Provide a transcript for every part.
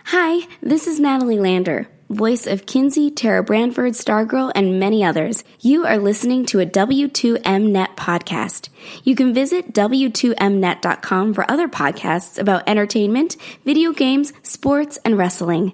Hi, this is Natalie Lander, voice of Kinsey, Tara Branford, Stargirl, and many others. You are listening to a W2Mnet podcast. You can visit W2Mnet.com for other podcasts about entertainment, video games, sports, and wrestling.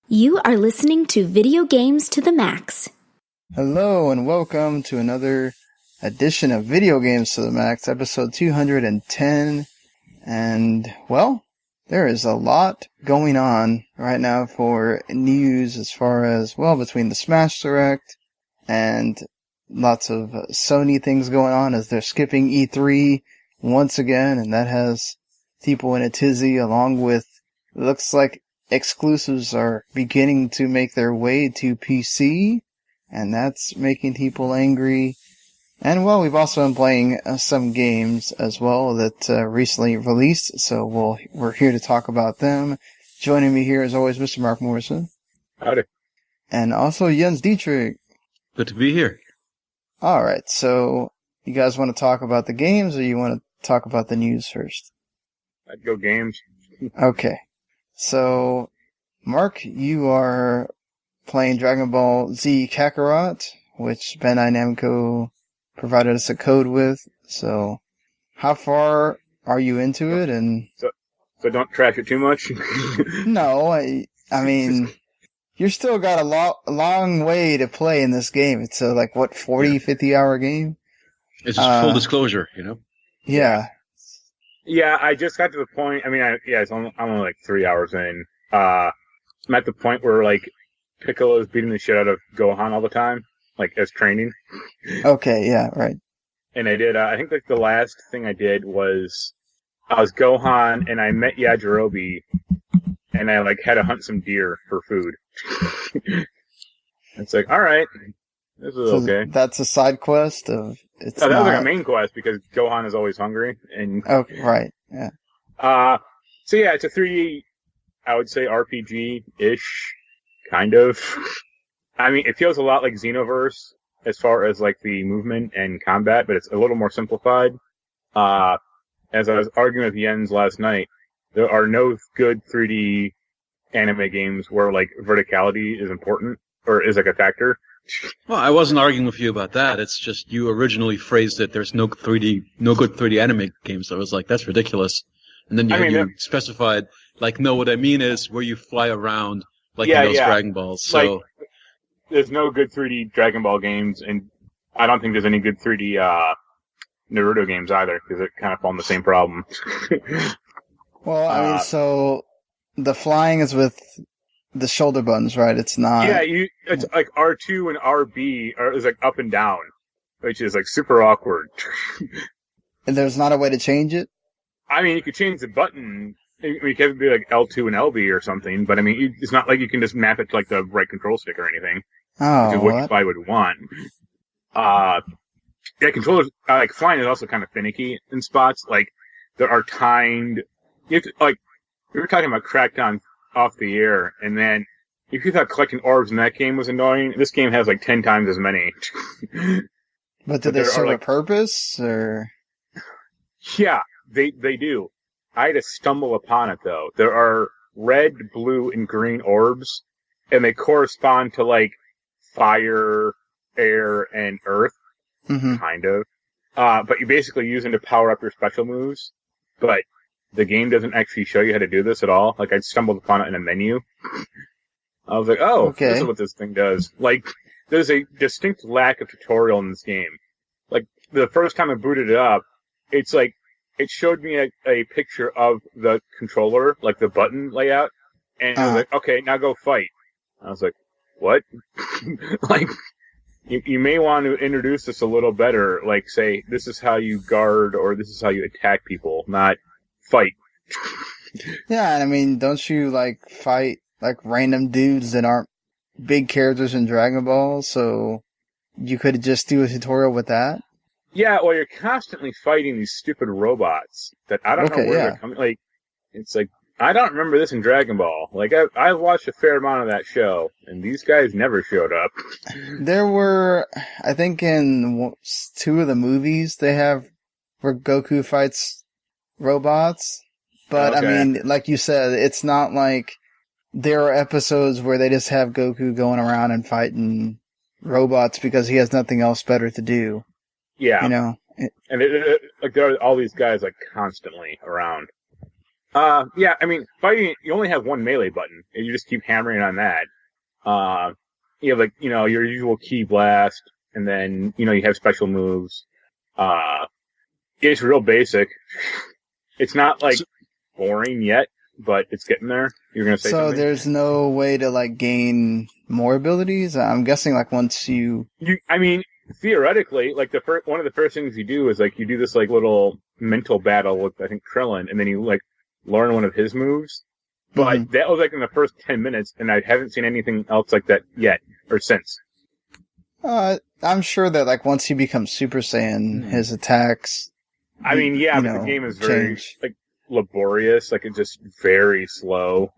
You are listening to Video Games to the Max. Hello and welcome to another edition of Video Games to the Max, episode 210. And, well, there is a lot going on right now for news as far as, well, between the Smash Direct and lots of Sony things going on as they're skipping E3 once again, and that has people in a tizzy, along with, looks like exclusives are beginning to make their way to PC, and that's making people angry. And, well, we've also been playing some games as well that recently released, so we're here to talk about them. Joining me here, as always, Mr. Marc Morrison. Howdy. And also Jens Dietrich. Good to be here. Alright, so you guys want to talk about the games, or you want to talk about the news first? I'd go games. Okay. So, Mark, you are playing Dragon Ball Z Kakarot, which Bandai Namco provided us a code with. So, how far are you into it? And so don't trash it too much. No, I mean, you're still got a long way to play in this game. It's a 50 hour game. It's just full disclosure, you know. Yeah. Yeah, I just got to the point. I mean, I'm only 3 hours in. I'm at the point where Piccolo's beating the shit out of Gohan all the time, as training. Okay, yeah, right. And I did. I think the last thing I did was I was Gohan and I met Yajirobe, and I had to hunt some deer for food. It's all right, this is okay. That's a side quest of. That was a main quest because Gohan is always hungry. And okay, right, yeah. So yeah, it's a 3D, I would say RPG-ish, kind of. I mean, it feels a lot like Xenoverse as far as the movement and combat, but it's a little more simplified. As I was arguing with Jens last night, there are no good 3D anime games where verticality is important or is a factor. Well, I wasn't arguing with you about that. It's just you originally phrased it. There's no good 3D anime games. I was like, that's ridiculous. And then you specified, no, what I mean is where you fly around in those Dragon Balls. So there's no good 3D Dragon Ball games, and I don't think there's any good 3D Naruto games either, because it kind of fall in the same problem. Well, I mean, so the flying is with the shoulder buttons, right? It's not. Yeah, it's R2 and RB is up and down, which is super awkward. And there's not a way to change it? I mean, you could change the button. You could be L2 and LB or something, but I mean, it's not like you can just map it to the right control stick or anything. Oh, which is what you probably would want. Yeah, controllers, flying is also kind of finicky in spots. There are timed, you have to, we were talking about Crackdown off the air, and then if you thought collecting orbs in that game was annoying, this game has 10 times as many. But do they serve a purpose, or? Yeah, they do. I had to stumble upon it, though. There are red, blue, and green orbs, and they correspond to, fire, air, and earth, kind of. But you basically use them to power up your special moves, but the game doesn't actually show you how to do this at all. I stumbled upon it in a menu. I was okay. This is what this thing does. There's a distinct lack of tutorial in this game. The first time I booted it up, it's it showed me a picture of the controller, the button layout, and I was okay, now go fight. I was what? You may want to introduce this a little better, say, this is how you guard, or this is how you attack people, not fight. Yeah, I mean, don't you, fight, random dudes that aren't big characters in Dragon Ball, so you could just do a tutorial with that? Yeah, well, you're constantly fighting these stupid robots that I don't know where they're coming. It's I don't remember this in Dragon Ball. Like, I've watched a fair amount of that show, and these guys never showed up. There were, I think in 2 of the movies they have where Goku fights robots. But, okay. I mean, like you said, it's not like there are episodes where they just have Goku going around and fighting robots because he has nothing else better to do. Yeah. You know? And like there are all these guys like constantly around. Yeah, I mean, fighting, you only have one melee button, and you just keep hammering on that. You have, like, you know, your usual key blast, and then, you know, you have special moves. It's real basic. It's not, like, boring yet, but it's getting there. You're gonna say something? So there's no way to, like, gain more abilities? I'm guessing, like, once I mean, theoretically, like, one of the first things you do is, like, you do this, like, little mental battle with, I think, Krillin, and then you, like, learn one of his moves. But that was like in the first 10 minutes, and I haven't seen anything else like that yet, or since. I'm sure that, like, once he becomes Super Saiyan, his attacks... I mean, yeah, but the game is very, like, laborious. Like, it's just very slow.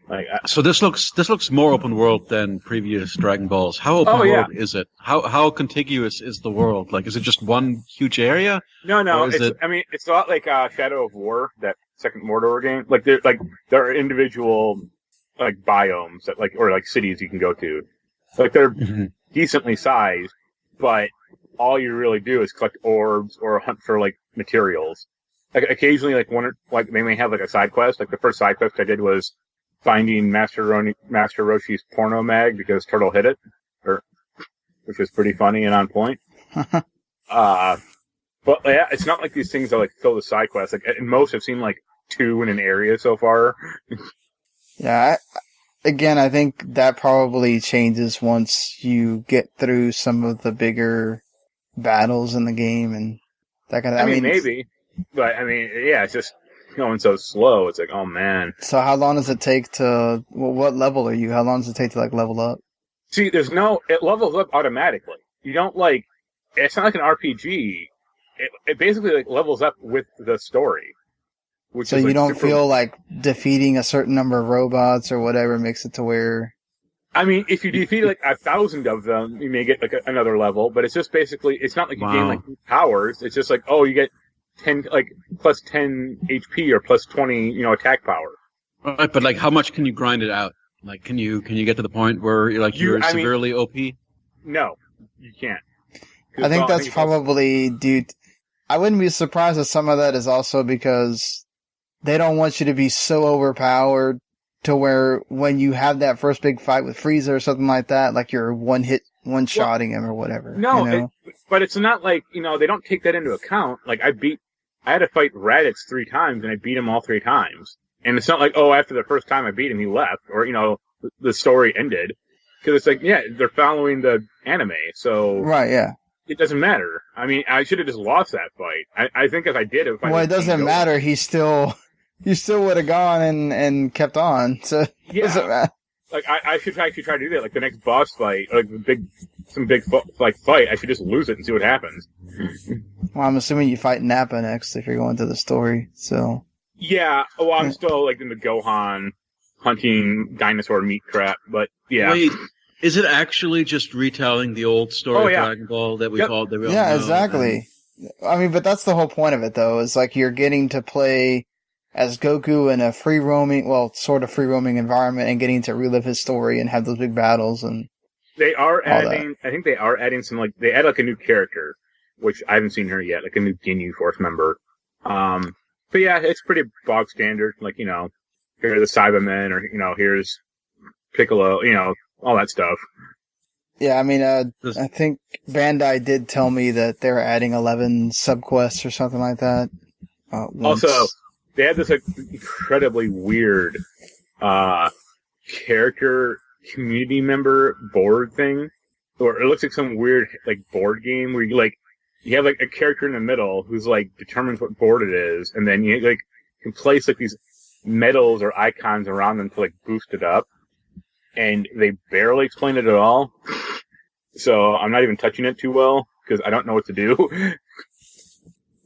Like, so this looks more open world than previous Dragon Balls. How open world is it? How contiguous is the world? Like, is it just one huge area? No. I mean, it's a lot like Shadow of War, that second Mordor game. Like, there are individual like biomes that or like cities you can go to. Like, they're decently sized, but all you really do is collect orbs or hunt for like materials. Like, occasionally, like they may have like a side quest. Like, the first side quest I did was finding Master Roshi's porno mag because Turtle hit it, which was pretty funny and on point. But yeah, it's not like these things that like fill the side quests. Like, at most, I've seen like 2 in an area so far. Yeah, I think that probably changes once you get through some of the bigger battles in the game and that kind of. I mean, maybe, but I mean, yeah, it's just going so slow. It's like, oh man. So how long does it take to? Well, what level are you? How long does it take to like level up? See, it levels up automatically. You don't like. It's not like an RPG. It basically like levels up with the story. So you don't feel like defeating a certain number of robots or whatever makes it to where. I mean, if you defeat like 1,000 of them, you may get like another level. But it's just basically, it's not like you gain like powers. It's just like, oh, you get 10, like plus 10 HP or plus 20, you know, attack power. Right, but like, how much can you grind it out? Like, can you get to the point where you're severely OP? No, you can't. I think that's probably due. I wouldn't be surprised if some of that is also because they don't want you to be so overpowered to where when you have that first big fight with Frieza or something like that, like you're one-shotting him or whatever. No, you know? But it's not like, you know, they don't take that into account. Like, I had to fight Raditz 3 times, and I beat him all 3 times. And it's not like, oh, after the first time I beat him, he left, or, you know, the story ended. Because it's like, yeah, they're following the anime, so... Right, yeah. It doesn't matter. I mean, I should have just lost that fight. I think if I did... it doesn't matter. You still would have gone and kept on, so it doesn't matter. Like, I should actually try to do that. Like, the next boss fight, like, some big fight, I should just lose it and see what happens. Well, I'm assuming you fight Nappa next if you're going to the story, so... Yeah, well, I'm still, like, in the Gohan hunting dinosaur meat crap, but, yeah. Wait, is it actually just retelling the old story of Dragon Ball that we called... That we all know? Exactly. I mean, but that's the whole point of it, though, is, like, you're getting to play as Goku in a sort of free-roaming environment and getting to relive his story and have those big battles and... They are adding... I think they are adding some, like... They add, like, a new character, which I haven't seen her yet, like a new Ginyu Force member. But yeah, it's pretty bog standard. Like, you know, here are the Cybermen, or, you know, here's Piccolo, you know, all that stuff. Yeah, I mean, I think Bandai did tell me that they're adding 11 subquests or something like that. Also, they had this like, incredibly weird character community member board thing, or it looks like some weird like board game where you have like a character in the middle who's like determines what board it is, and then you like can place like these medals or icons around them to like boost it up. And they barely explain it at all, so I'm not even touching it too well because I don't know what to do.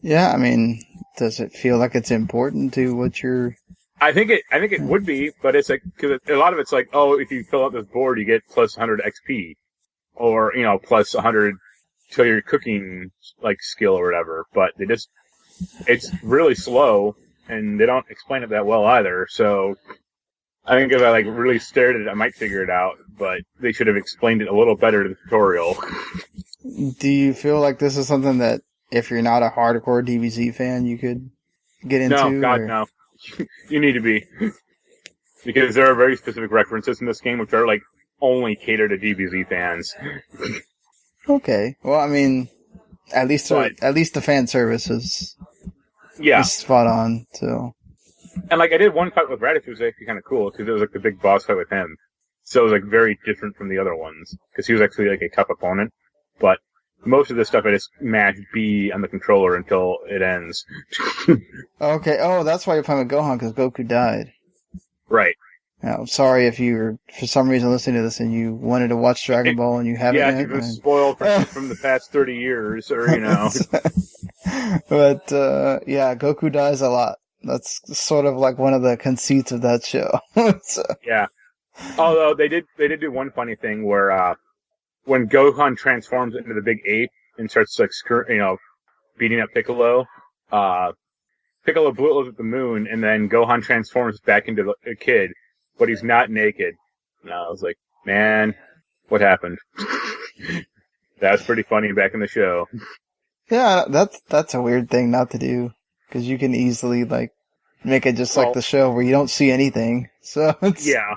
Yeah, I mean, does it feel like it's important to what you're... I think it would be, but it's like, because a lot of it's like, oh, if you fill out this board, you get plus 100 XP. Or, plus 100 to your cooking, skill or whatever. But it's really slow, and they don't explain it that well either, so... I think if I really stared at it, I might figure it out, but they should have explained it a little better in the tutorial. Do you feel like this is something that, if you're not a hardcore DBZ fan, you could get into? No, God, no. You need to be. Because there are very specific references in this game which are, only catered to DBZ fans. Okay. Well, I mean, at least the fan service is spot on, so... And, I did one fight with Raditz, which was actually kind of cool, because it was, the big boss fight with him. So it was, very different from the other ones, because he was actually, a tough opponent. But most of this stuff, I just mash B on the controller until it ends. Okay, that's why you're playing with Gohan, because Goku died. Right. Now, I'm sorry if you were, for some reason, listening to this and you wanted to watch Dragon Ball and you haven't yet. Yeah, if it was spoiled from the past 30 years, or, But, Goku dies a lot. That's sort of one of the conceits of that show. So. Yeah. Although they did do one funny thing where when Gohan transforms into the big ape and starts beating up Piccolo, Piccolo blows at the moon, and then Gohan transforms back into a kid, but he's not naked. And I was like, man, what happened? That was pretty funny back in the show. Yeah, that's a weird thing not to do. Because you can easily, make it just like the show where you don't see anything. So it's... Yeah.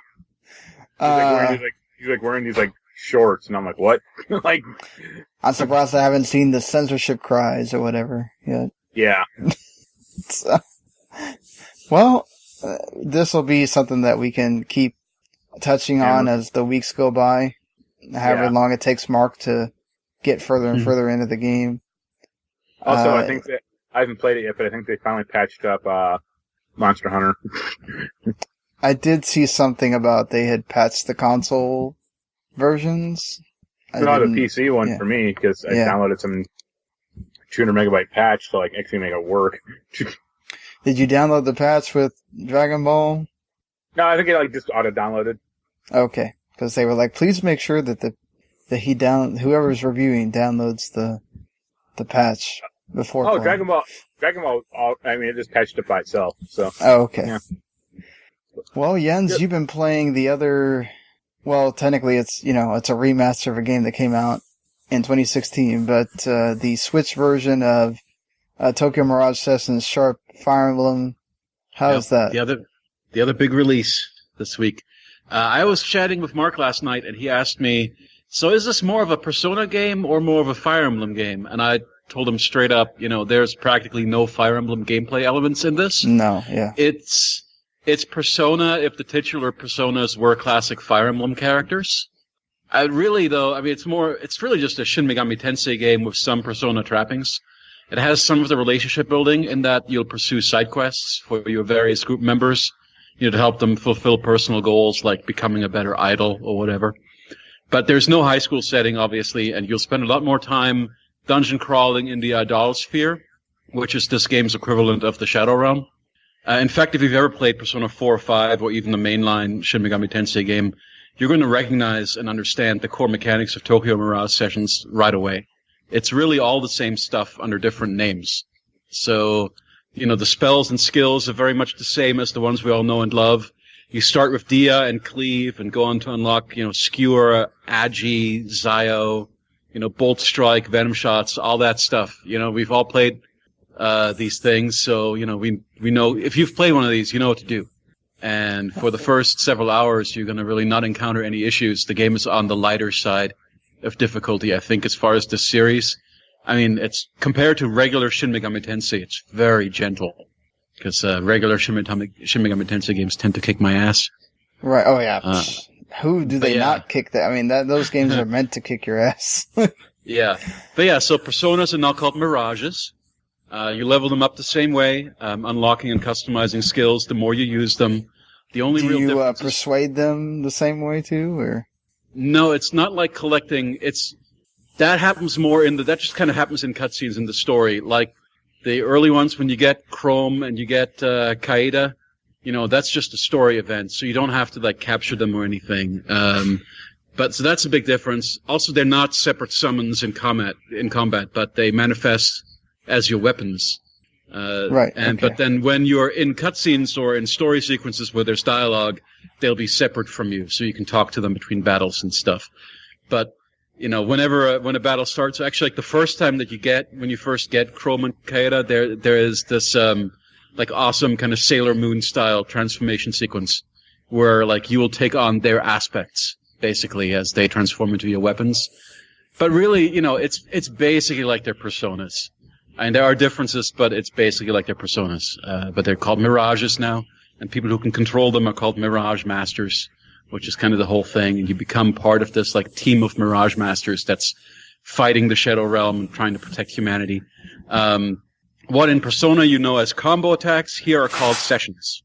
He's wearing these, shorts, and I'm like, what? I'm surprised I haven't seen the censorship cries or whatever yet. Yeah. So, well, this will be something that we can keep touching on as the weeks go by. However long it takes Mark to get further and further into the game. Also, I think that I haven't played it yet, but I think they finally patched up Monster Hunter. I did see something about they had patched the console versions. The PC one for me, because I downloaded some 200 megabyte patch to actually make it work. Did you download the patch with Dragon Ball? No, I think it just auto-downloaded. Okay, because they were please make sure that whoever's reviewing downloads the patch before. Oh, Dragon Ball, it just patched it by itself, so. Oh, okay. Yeah. Well, Jens, you've been playing the other, well, technically it's a remaster of a game that came out in 2016, but, the Switch version of, Tokyo Mirage Sessions Sharp Fire Emblem, how's that? The other big release this week. I was chatting with Mark last night, and he asked me, so is this more of a Persona game or more of a Fire Emblem game? And I told him straight up, there's practically no Fire Emblem gameplay elements in this. No, yeah. It's Persona if the titular Personas were classic Fire Emblem characters. It's really just a Shin Megami Tensei game with some Persona trappings. It has some of the relationship building in that you'll pursue side quests for your various group members, to help them fulfill personal goals like becoming a better idol or whatever. But there's no high school setting, obviously, and you'll spend a lot more time dungeon crawling in the Idolosphere, which is this game's equivalent of the Shadow Realm. In fact, if you've ever played Persona 4 or 5, or even the mainline Shin Megami Tensei game, you're going to recognize and understand the core mechanics of Tokyo Mirage Sessions right away. It's really all the same stuff under different names. So, the spells and skills are very much the same as the ones we all know and love. You start with Dia and Cleave and go on to unlock, Skewer, Agi, Zio, Bolt Strike, Venom Shots, all that stuff. We've all played these things, so, we know, if you've played one of these, you know what to do. And for the first several hours, you're going to really not encounter any issues. The game is on the lighter side of difficulty, I think, as far as this series. I mean, it's compared to regular Shin Megami Tensei, it's very gentle. Because regular Shin Megami Tensei games tend to kick my ass. Right, oh yeah. Who do they not kick that? I mean, those games are meant to kick your ass. Yeah. But yeah, so Personas are now called Mirages. You level them up the same way, unlocking and customizing skills the more you use them. The only do real you difference persuade them the same way too, or? No, it's not like collecting. That happens more that just kind of happens in cutscenes in the story. Like, The early ones, when you get Chrome and you get Kaeda, that's just a story event, so you don't have to like capture them or anything. But so that's a big difference. Also, they're not separate summons in combat, but they manifest as your weapons. Right. And okay. But then when you're in cutscenes or in story sequences where there's dialogue, they'll be separate from you, so you can talk to them between battles and stuff. But when a battle starts, actually, like the first time when you first get Chrome and Kaeda, there is this like awesome kind of Sailor Moon style transformation sequence where like you will take on their aspects basically as they transform into your weapons. But really, it's basically like their personas. And there are differences, but it's basically like their personas. But they're called Mirages now, and people who can control them are called Mirage Masters, which is kind of the whole thing. And you become part of this like team of Mirage Masters that's fighting the Shadow Realm and trying to protect humanity. What in Persona you know as combo attacks, here are called sessions.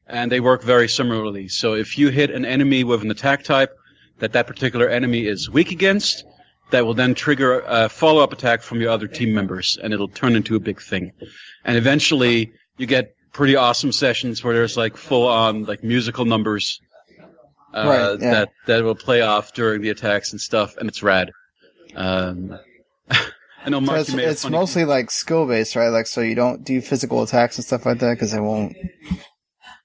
And they work very similarly. So if you hit an enemy with an attack type that particular enemy is weak against, that will then trigger a follow-up attack from your other team members, and it'll turn into a big thing. And eventually, you get pretty awesome sessions where there's like full-on like musical numbers that will play off during the attacks and stuff, and it's rad. I know Mark, so it's mostly like skill-based, right? Like, so you don't do physical attacks and stuff like that because it won't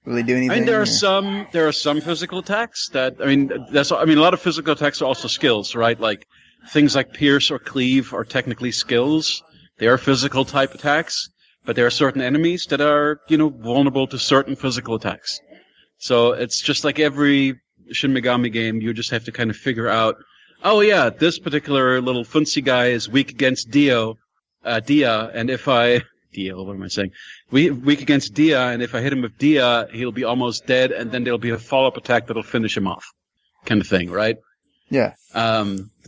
really do anything. I mean, there are some physical attacks that a lot of physical attacks are also skills, right? Like things like pierce or cleave are technically skills. They are physical type attacks, but there are certain enemies that are, vulnerable to certain physical attacks. So it's just like every Shin Megami game, you just have to kind of figure out, oh yeah, this particular little Funcy guy is weak against Dia, and if I... Dio, what am I saying? Weak against Dia, and if I hit him with Dia, he'll be almost dead, and then there'll be a follow-up attack that'll finish him off. Kind of thing, right? Yeah.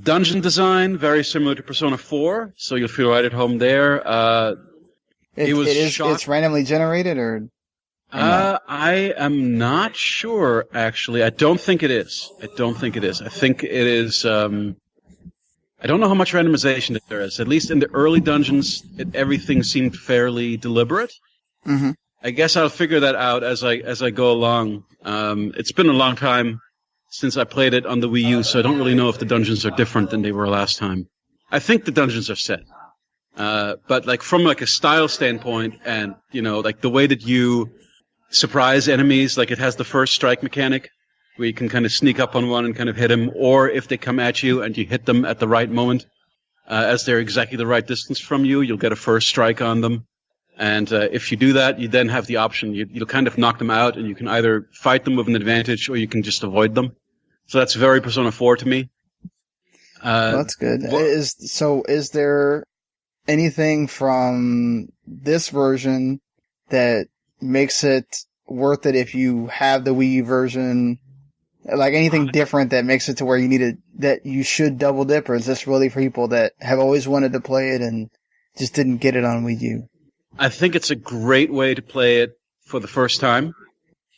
Dungeon design, very similar to Persona 4, so you'll feel right at home there. It's randomly generated, or I am not sure, actually. I don't think it is. I think it is... I don't know how much randomization there is. At least in the early dungeons, everything seemed fairly deliberate. Mm-hmm. I guess I'll figure that out as I go along. It's been a long time since I played it on the Wii U, so I don't really know if the dungeons are different than they were last time. I think the dungeons are set. But like from like a style standpoint, and like the way that you surprise enemies, like it has the first strike mechanic, where you can kind of sneak up on one and kind of hit him, or if they come at you and you hit them at the right moment, as they're exactly the right distance from you, you'll get a first strike on them. And if you do that, you then have the option. You'll kind of knock them out, and you can either fight them with an advantage, or you can just avoid them. So that's very Persona 4 to me. That's good. Is there anything from this version that makes it worth it if you have the Wii U version? Like anything different that makes it to where that you should double dip, or is this really for people that have always wanted to play it and just didn't get it on Wii U? I think it's a great way to play it for the first time.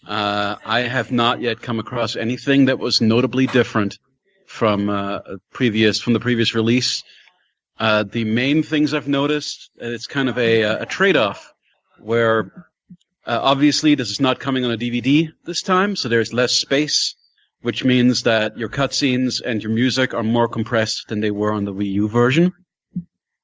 I have not yet come across anything that was notably different from the previous release. The main things I've noticed, it's kind of a trade-off where obviously this is not coming on a DVD this time, so there's less space, which means that your cutscenes and your music are more compressed than they were on the Wii U version.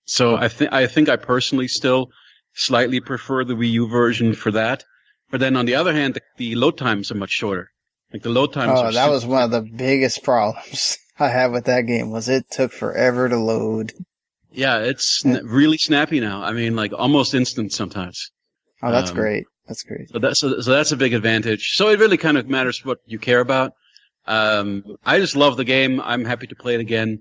So I think I personally still slightly prefer the Wii U version for that. But then on the other hand, the load times are much shorter. Like the load times are that was one of the biggest problems I had with that game, was it took forever to load. Yeah, it's really snappy now. I mean, like almost instant sometimes. Oh, that's great. That's great. So that's a big advantage. So it really kind of matters what you care about. I just love the game. I'm happy to play it again.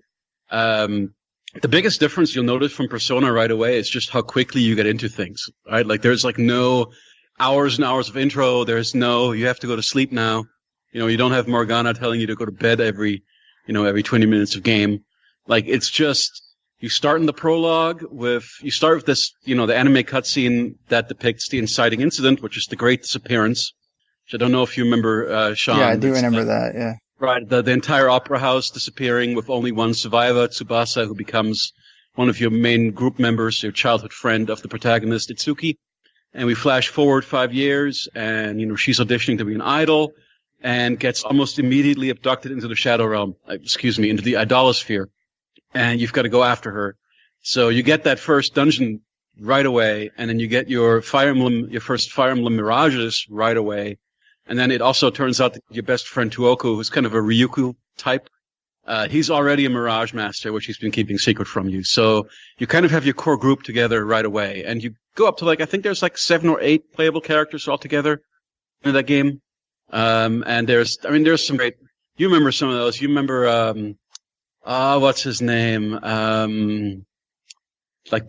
The biggest difference you'll notice from Persona right away is just how quickly you get into things, right? Like there's like no hours and hours of intro. There's no, you have to go to sleep now. You don't have Morgana telling you to go to bed every 20 minutes of game. Like it's just, you start in the prologue you start with this, the anime cutscene that depicts the inciting incident, which is the Great Disappearance. Which I don't know if you remember, Sean. Yeah, I do remember that, yeah. Right, the entire opera house disappearing with only one survivor, Tsubasa, who becomes, one of your main group members, your childhood friend of the protagonist, Itsuki. And we flash forward 5 years, and, she's auditioning to be an idol, and gets almost immediately abducted into the Shadow Realm, into the Idolosphere. And you've got to go after her. So you get that first dungeon right away, and then you get your first Fire Emblem Mirages right away. And then it also turns out that your best friend Tuoku, who's kind of a Ryuku type, he's already a Mirage Master, which he's been keeping secret from you. So you kind of have your core group together right away. And you go up to I think there's 7 or 8 playable characters altogether in that game. And there's some great, you remember some of those. You remember, what's his name?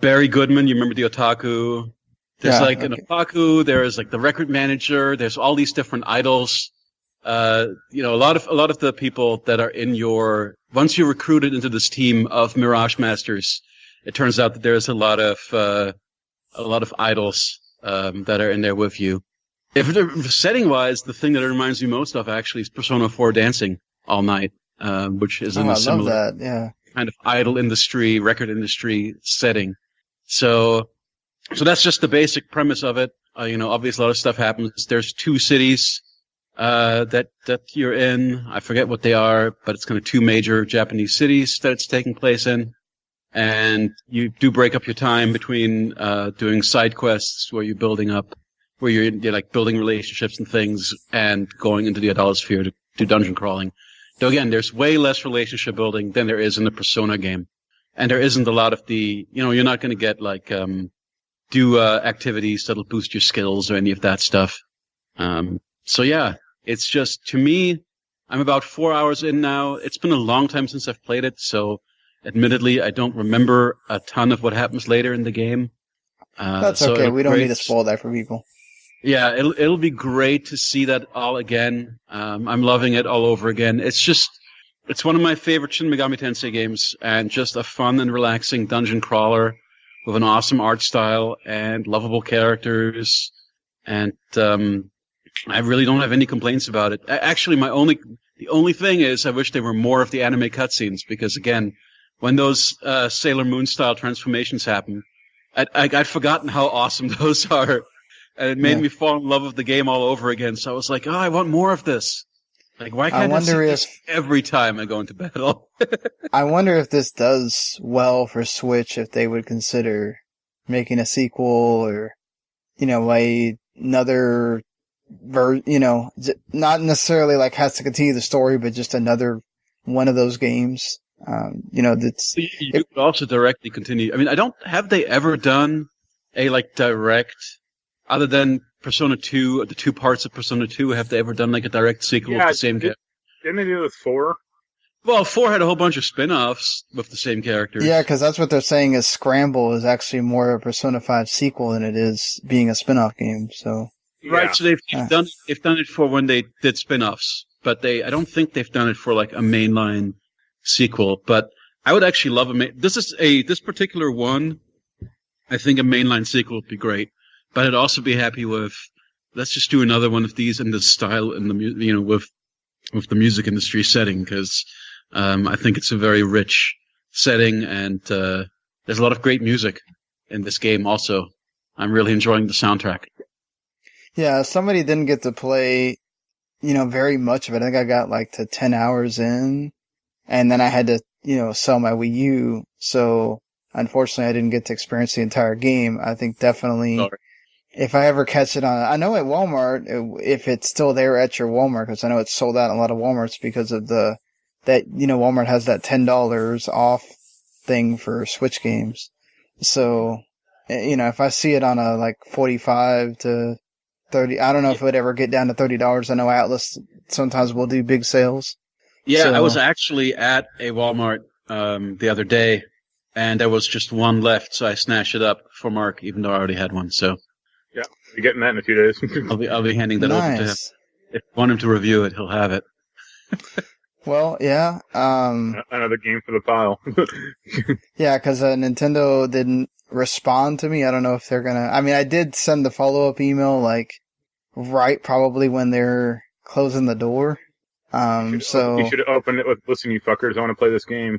Barry Goodman, you remember the otaku? There's an otaku, there's the record manager, there's all these different idols. A lot of the people that are in once you're recruited into this team of Mirage Masters, it turns out that there's a lot of idols, that are in there with you. If setting wise, the thing that it reminds me most of actually is Persona 4 Dancing All Night, which is in a similar kind of idol industry, record industry setting. So that's just the basic premise of it. Obviously a lot of stuff happens. There's 2 cities, that you're in. I forget what they are, but it's kind of 2 major Japanese cities that it's taking place in. And you do break up your time between, doing side quests where you're building relationships and things, and going into the Idolosphere to do dungeon crawling. Though again, there's way less relationship building than there is in the Persona game. And there isn't a lot of you're not going to get do activities that'll boost your skills or any of that stuff. So yeah, it's just, to me, I'm about 4 hours in now. It's been a long time since I've played it, so admittedly, I don't remember a ton of what happens later in the game. That's okay. We don't need to spoil that for people. Yeah, it'll be great to see that all again. I'm loving it all over again. It's one of my favorite Shin Megami Tensei games, and just a fun and relaxing dungeon crawler with an awesome art style and lovable characters. And I really don't have any complaints about it. Actually, the only thing is I wish there were more of the anime cutscenes, because again, when those Sailor Moon style transformations happen, I'd forgotten how awesome those are. And it made me fall in love with the game all over again. So I was like, I want more of this. Why can't I see this every time I go into battle? I wonder if this does well for Switch, if they would consider making a sequel, or, another not necessarily has to continue the story, but just another one of those games. That's... You could also directly continue. Have they ever done a, direct, other than Persona 2, the 2 parts of Persona 2, have they ever done, a direct sequel with the same character? Didn't they do it with 4? Well, 4 had a whole bunch of spin-offs with the same characters. Yeah, because that's what they're saying is Scramble is actually more a Persona 5 sequel than it is being a spin-off game, so... Right, so they've done it for when they did spin-offs, but I don't think they've done it for, a mainline sequel, but I would actually love this particular one, I think a mainline sequel would be great. But I'd also be happy with, let's just do another one of these in the style and with the music industry setting, because I think it's a very rich setting, and there's a lot of great music in this game also. I'm really enjoying the soundtrack. Yeah, somebody didn't get to play, very much of it. I think I got to 10 hours in, and then I had to, sell my Wii U, so unfortunately I didn't get to experience the entire game. I think definitely... Sorry. If I ever catch it I know at Walmart, if it's still there at your Walmart, because I know it's sold out in a lot of Walmarts because of Walmart has that $10 off thing for Switch games. So, if I see it on a 45 to 30, I don't know if it would ever get down to $30. I know Atlas sometimes will do big sales. Yeah, so, I was actually at a Walmart, the other day, and there was just one left, so I snatched it up for Mark, even though I already had one, so. Yeah, you're getting that in a few days. I'll be handing that over to him. If you want him to review it, he'll have it. Well, yeah. Another game for the pile. Yeah, because Nintendo didn't respond to me. I don't know if they're gonna... I did send the follow-up email, right probably when they're closing the door. You should have opened it with, listen, you fuckers, I want to play this game.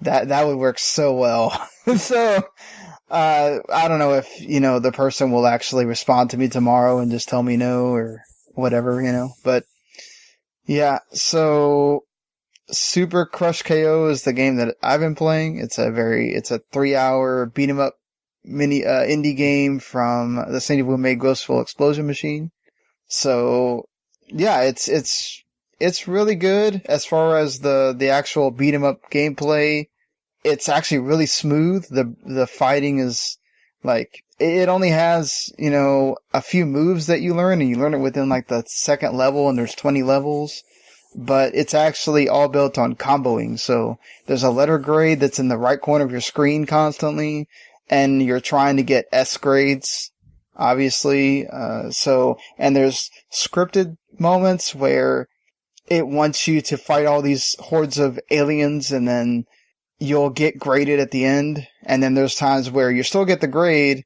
That would work so well. So, I don't know if, the person will actually respond to me tomorrow and just tell me no or whatever, but yeah, so Super Crush KO is the game that I've been playing. It's a 3-hour beat 'em up mini, indie game from the same people who made Ghostful Explosion Machine. So, yeah, it's really good as far as the actual beat 'em up gameplay. It's actually really smooth. The fighting is like, it only has, a few moves that you learn, and you learn it within like the second level, and there's 20 levels, but it's actually all built on comboing. So there's a letter grade that's in the right corner of your screen constantly, and you're trying to get S grades, obviously. And there's scripted moments where it wants you to fight all these hordes of aliens, and then you'll get graded at the end. And then there's times where you still get the grade,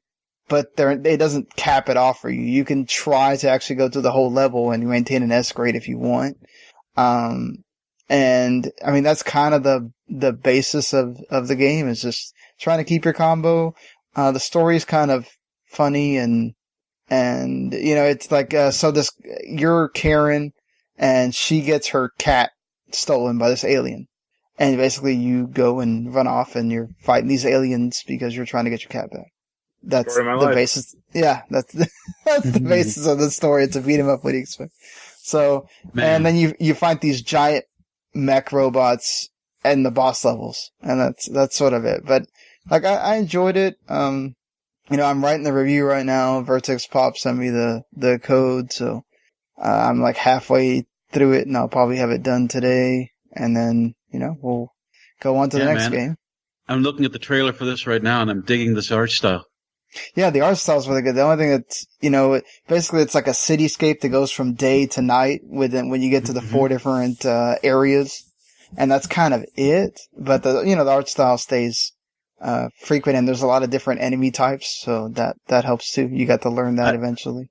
but it doesn't cap it off for you. You can try to actually go through the whole level and maintain an S grade if you want. And I mean, that's kind of the basis of the game, is just trying to keep your combo. The story's kind of funny, and it's like, you're Karen, and she gets her cat stolen by this alien. And basically you go and run off, and you're fighting these aliens because you're trying to get your cat back. That's the basis. Yeah, that's the basis of the story. It's a beat 'em up. What do you expect? So, and then you fight these giant mech robots in the boss levels, and that's sort of it. But like, I enjoyed it. I'm writing the review right now. Vertex Pop sent me the code, so I'm like halfway through it, and I'll probably have it done today, and then we'll go on to the next game. I'm looking at the trailer for this right now, and I'm digging this art style. Yeah, the art style is really good. The only thing that's, basically it's like a cityscape that goes from day to night when you get to the 4 different areas, and that's kind of it. But the art style stays frequent, and there's a lot of different enemy types, so that helps too. You got to learn that eventually.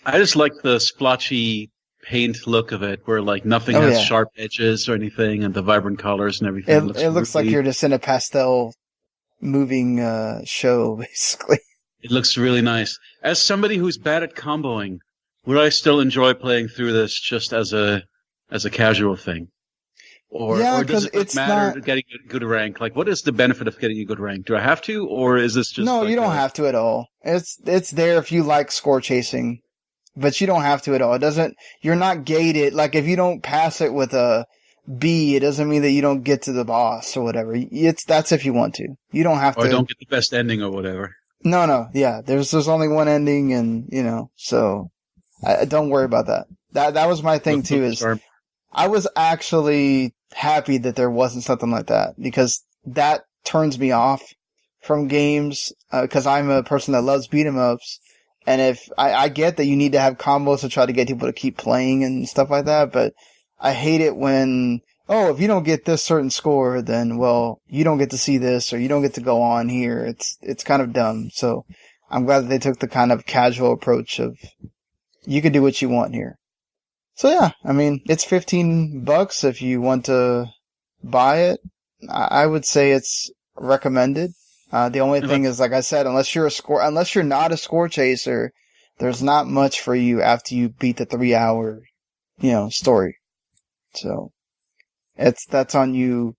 I just like the splotchy paint look of it, where like nothing has sharp edges or anything, and the vibrant colors and everything. It looks like you're just in a pastel moving show, basically. It looks really nice. As somebody who's bad at comboing, would I still enjoy playing through this just as a casual thing? Or does it matter getting a good rank? Like, what is the benefit of getting a good rank? Do I have to, or is this just... No, you don't have to at all. It's there if you like score chasing. But you don't have to at all. You're not gated. Like, if you don't pass it with a B, it doesn't mean that you don't get to the boss or whatever. That's if you want to. You don't have to. Or don't get the best ending or whatever. No. Yeah. There's only one ending, and, so don't worry about that. That was my thing too, is I was actually happy that there wasn't something like that, because that turns me off from games, because I'm a person that loves beat 'em ups. And if I get that you need to have combos to try to get people to keep playing and stuff like that, but I hate it when, if you don't get this certain score, then, well, you don't get to see this, or you don't get to go on here. It's kind of dumb. So I'm glad that they took the kind of casual approach of, you can do what you want here. So yeah, I mean, it's $15 if you want to buy it. I would say it's recommended. The only thing is, like I said, unless you're not a score chaser, there's not much for you after you beat the 3-hour, story. So that's on you.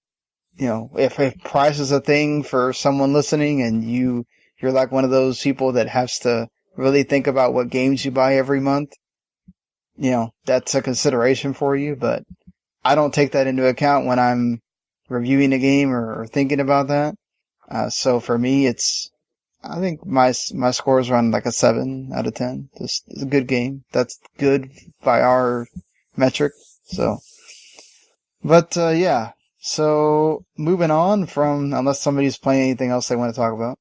If price is a thing for someone listening, and you're like one of those people that has to really think about what games you buy every month, that's a consideration for you. But I don't take that into account when I'm reviewing a game or thinking about that. So for me, I think my score is around like a 7 out of 10. It's a good game. That's good by our metric. So, but, yeah. So moving on from, unless somebody's playing anything else they want to talk about.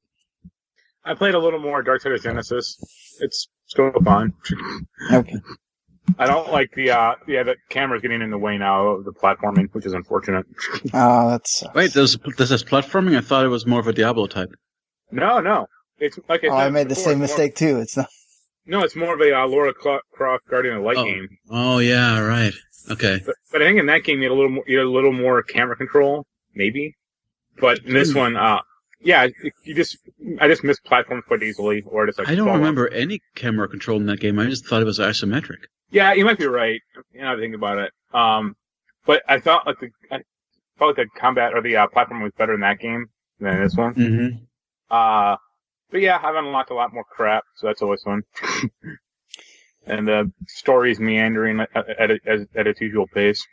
I played a little more Darksiders Genesis. It's still fun. Okay. I don't like the camera's getting in the way now of the platforming, which is unfortunate. Oh, that sucks. Wait, does this platforming? I thought it was more of a Diablo type. No. It's like I made the same mistake too. It's not. No, it's more of a Lara Croft Guardian of Light game. Oh yeah, right. Okay. But I think in that game you had a little more camera control, maybe. But in this one, I just miss platforms quite easily, or just like. I don't remember any camera control in that game. I just thought it was isometric. Yeah, you might be right. Now that I think about it. But I felt like the combat or the platform was better in that game than this one. Mm-hmm. But yeah, I've unlocked a lot more crap, so that's always fun. And the story's meandering at its usual pace.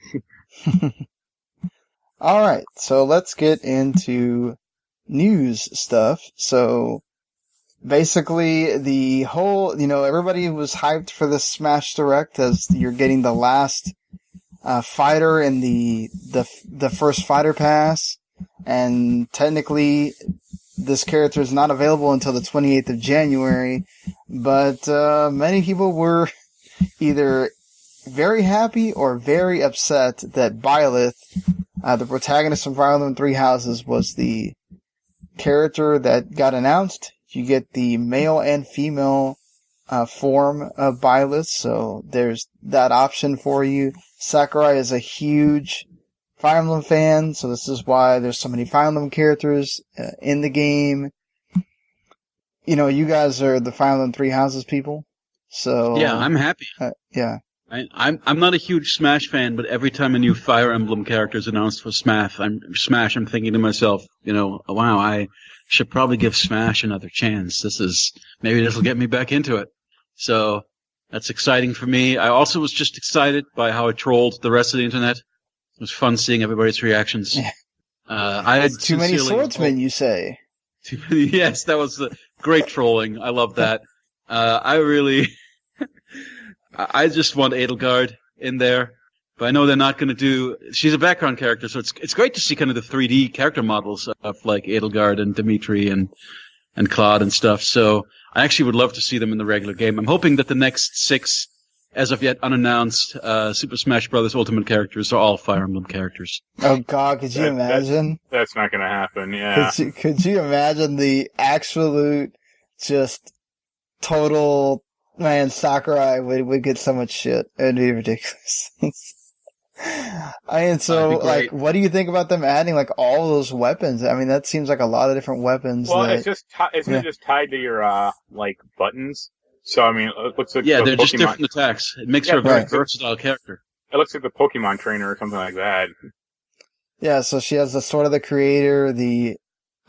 All right, so let's get into news stuff. So basically, the whole, everybody was hyped for this Smash Direct as you're getting the last fighter in the first fighter pass, and technically this character is not available until the 28th of January, but many people were either very happy or very upset that Byleth, the protagonist from Fire Emblem Three Houses, was the character that got announced. You get the male and female form of Byleth, so there's that option for you. Sakurai is a huge Fire Emblem fan, so this is why there's so many Fire Emblem characters in the game. You guys are the Fire Emblem Three Houses people, so yeah, I'm happy. Yeah, I'm not a huge Smash fan, but every time a new Fire Emblem character is announced for Smash, I'm thinking to myself, wow, I should probably give Smash another chance. Maybe this will get me back into it. So that's exciting for me. I also was just excited by how it trolled the rest of the internet. It was fun seeing everybody's reactions. Yeah. I had too many swordsmen, you say? Too many, yes, that was great trolling. I love that. I just want Edelgard in there, but I know they're not going to do. She's a background character, so it's great to see kind of the 3D character models of like Edelgard and Dimitri and Claude and stuff. So I actually would love to see them in the regular game. I'm hoping that the next 6, as of yet unannounced, Super Smash Bros. Ultimate characters are all Fire Emblem characters. Oh God, could you imagine? That's not going to happen. Yeah. Could you imagine the absolute, just total? Man, Sakurai would get so much shit. It'd be ridiculous. What do you think about them adding like all those weapons? I mean, that seems like a lot of different weapons. Well, it's just just tied to your like buttons. So I mean, it looks like they're just different attacks. It makes her a very versatile character. It looks like the Pokemon trainer or something like that. Yeah, so she has the Sword of the Creator, the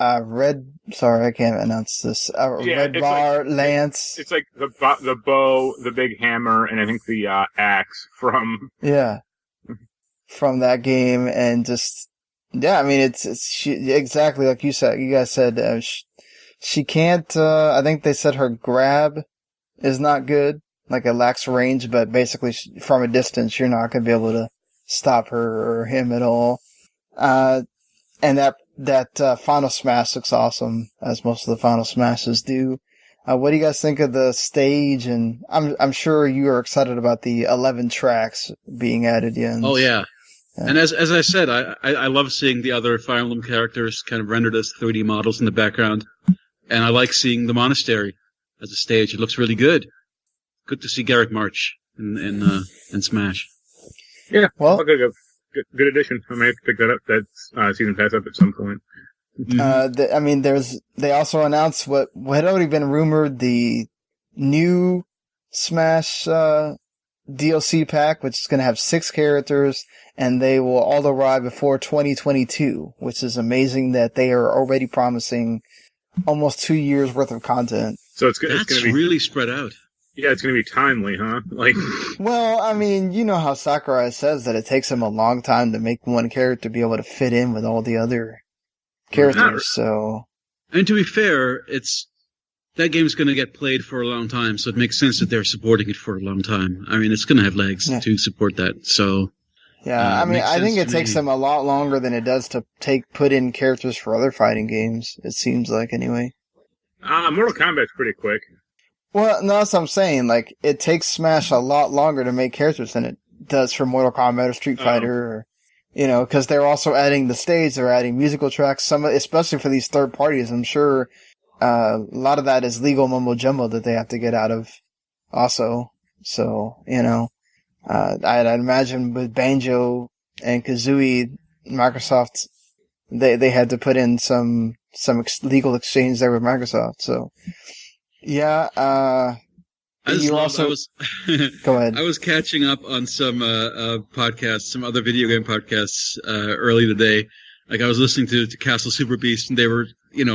red. Sorry, I can't announce this. Red bar lance. It's like the bow, the big hammer, and I think the axe from. Yeah. From that game, and just I mean, it's she, exactly like you said. You guys said she can't. I think they said her grab is not good. Like it lacks range, but basically from a distance, you're not going to be able to stop her or him at all. And that Final Smash looks awesome, as most of the Final Smashes do. What do you guys think of the stage? And I'm sure you are excited about the 11 tracks being added in. Oh yeah. And as I said, I love seeing the other Fire Emblem characters kind of rendered as 3D models in the background, and I like seeing the monastery as a stage. It looks really good. Good to see Garrett March in Smash. Yeah, well, good addition. I may have to pick that up. That season pass up at some point. Mm-hmm. They also announced what had already been rumored, the new Smash DLC pack, which is going to have 6 characters, and they will all arrive before 2022, which is amazing that they are already promising almost 2 years worth of content. So it's going to be really spread out. Yeah, it's going to be timely, huh? Well, I mean, you know how Sakurai says that it takes him a long time to make one character be able to fit in with all the other characters. So, and to be fair, that game's going to get played for a long time, so it makes sense that they're supporting it for a long time. I mean, it's going to have legs to support that. So, yeah, I mean, I think it takes them a lot longer than it does to put in characters for other fighting games. It seems like, anyway. Mortal Kombat's pretty quick. Well, no, that's what I'm saying. Like, it takes Smash a lot longer to make characters than it does for Mortal Kombat or Street Fighter, or, because they're also adding the stage, they're adding musical tracks, especially for these third parties. I'm sure a lot of that is legal mumbo jumbo that they have to get out of also. So, I'd imagine with Banjo and Kazooie, Microsoft, they had to put in some legal exchange there with Microsoft. So, yeah. Go ahead. I was catching up on some podcasts, some other video game podcasts early today. Like I was listening to Castle Super Beast, and they were,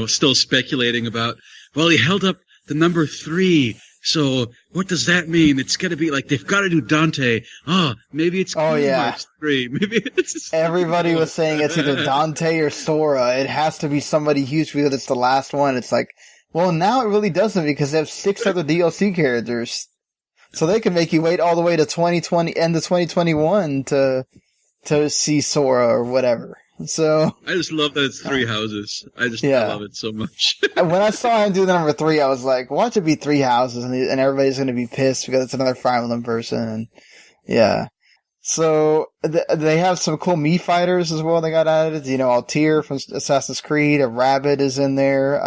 still speculating about. Well, he held up the number 3. So what does that mean? It's got to be like they've got to do Dante. Oh, maybe it's March 3. Maybe it's everybody was saying it's either Dante or Sora. It has to be somebody huge because it's the last one. It's like, well, now it really doesn't because they have 6 other DLC characters, so they can make you wait all the way to 2020 end of 2021 to see Sora or whatever. So I just love that it's 3 houses. I love it so much. When I saw him do the number 3, I was like, watch it be 3 houses, and everybody's going to be pissed because it's another Fire Emblem person. And yeah. So they have some cool Mii fighters as well. They got added. Altair from Assassin's Creed. A rabbit is in there.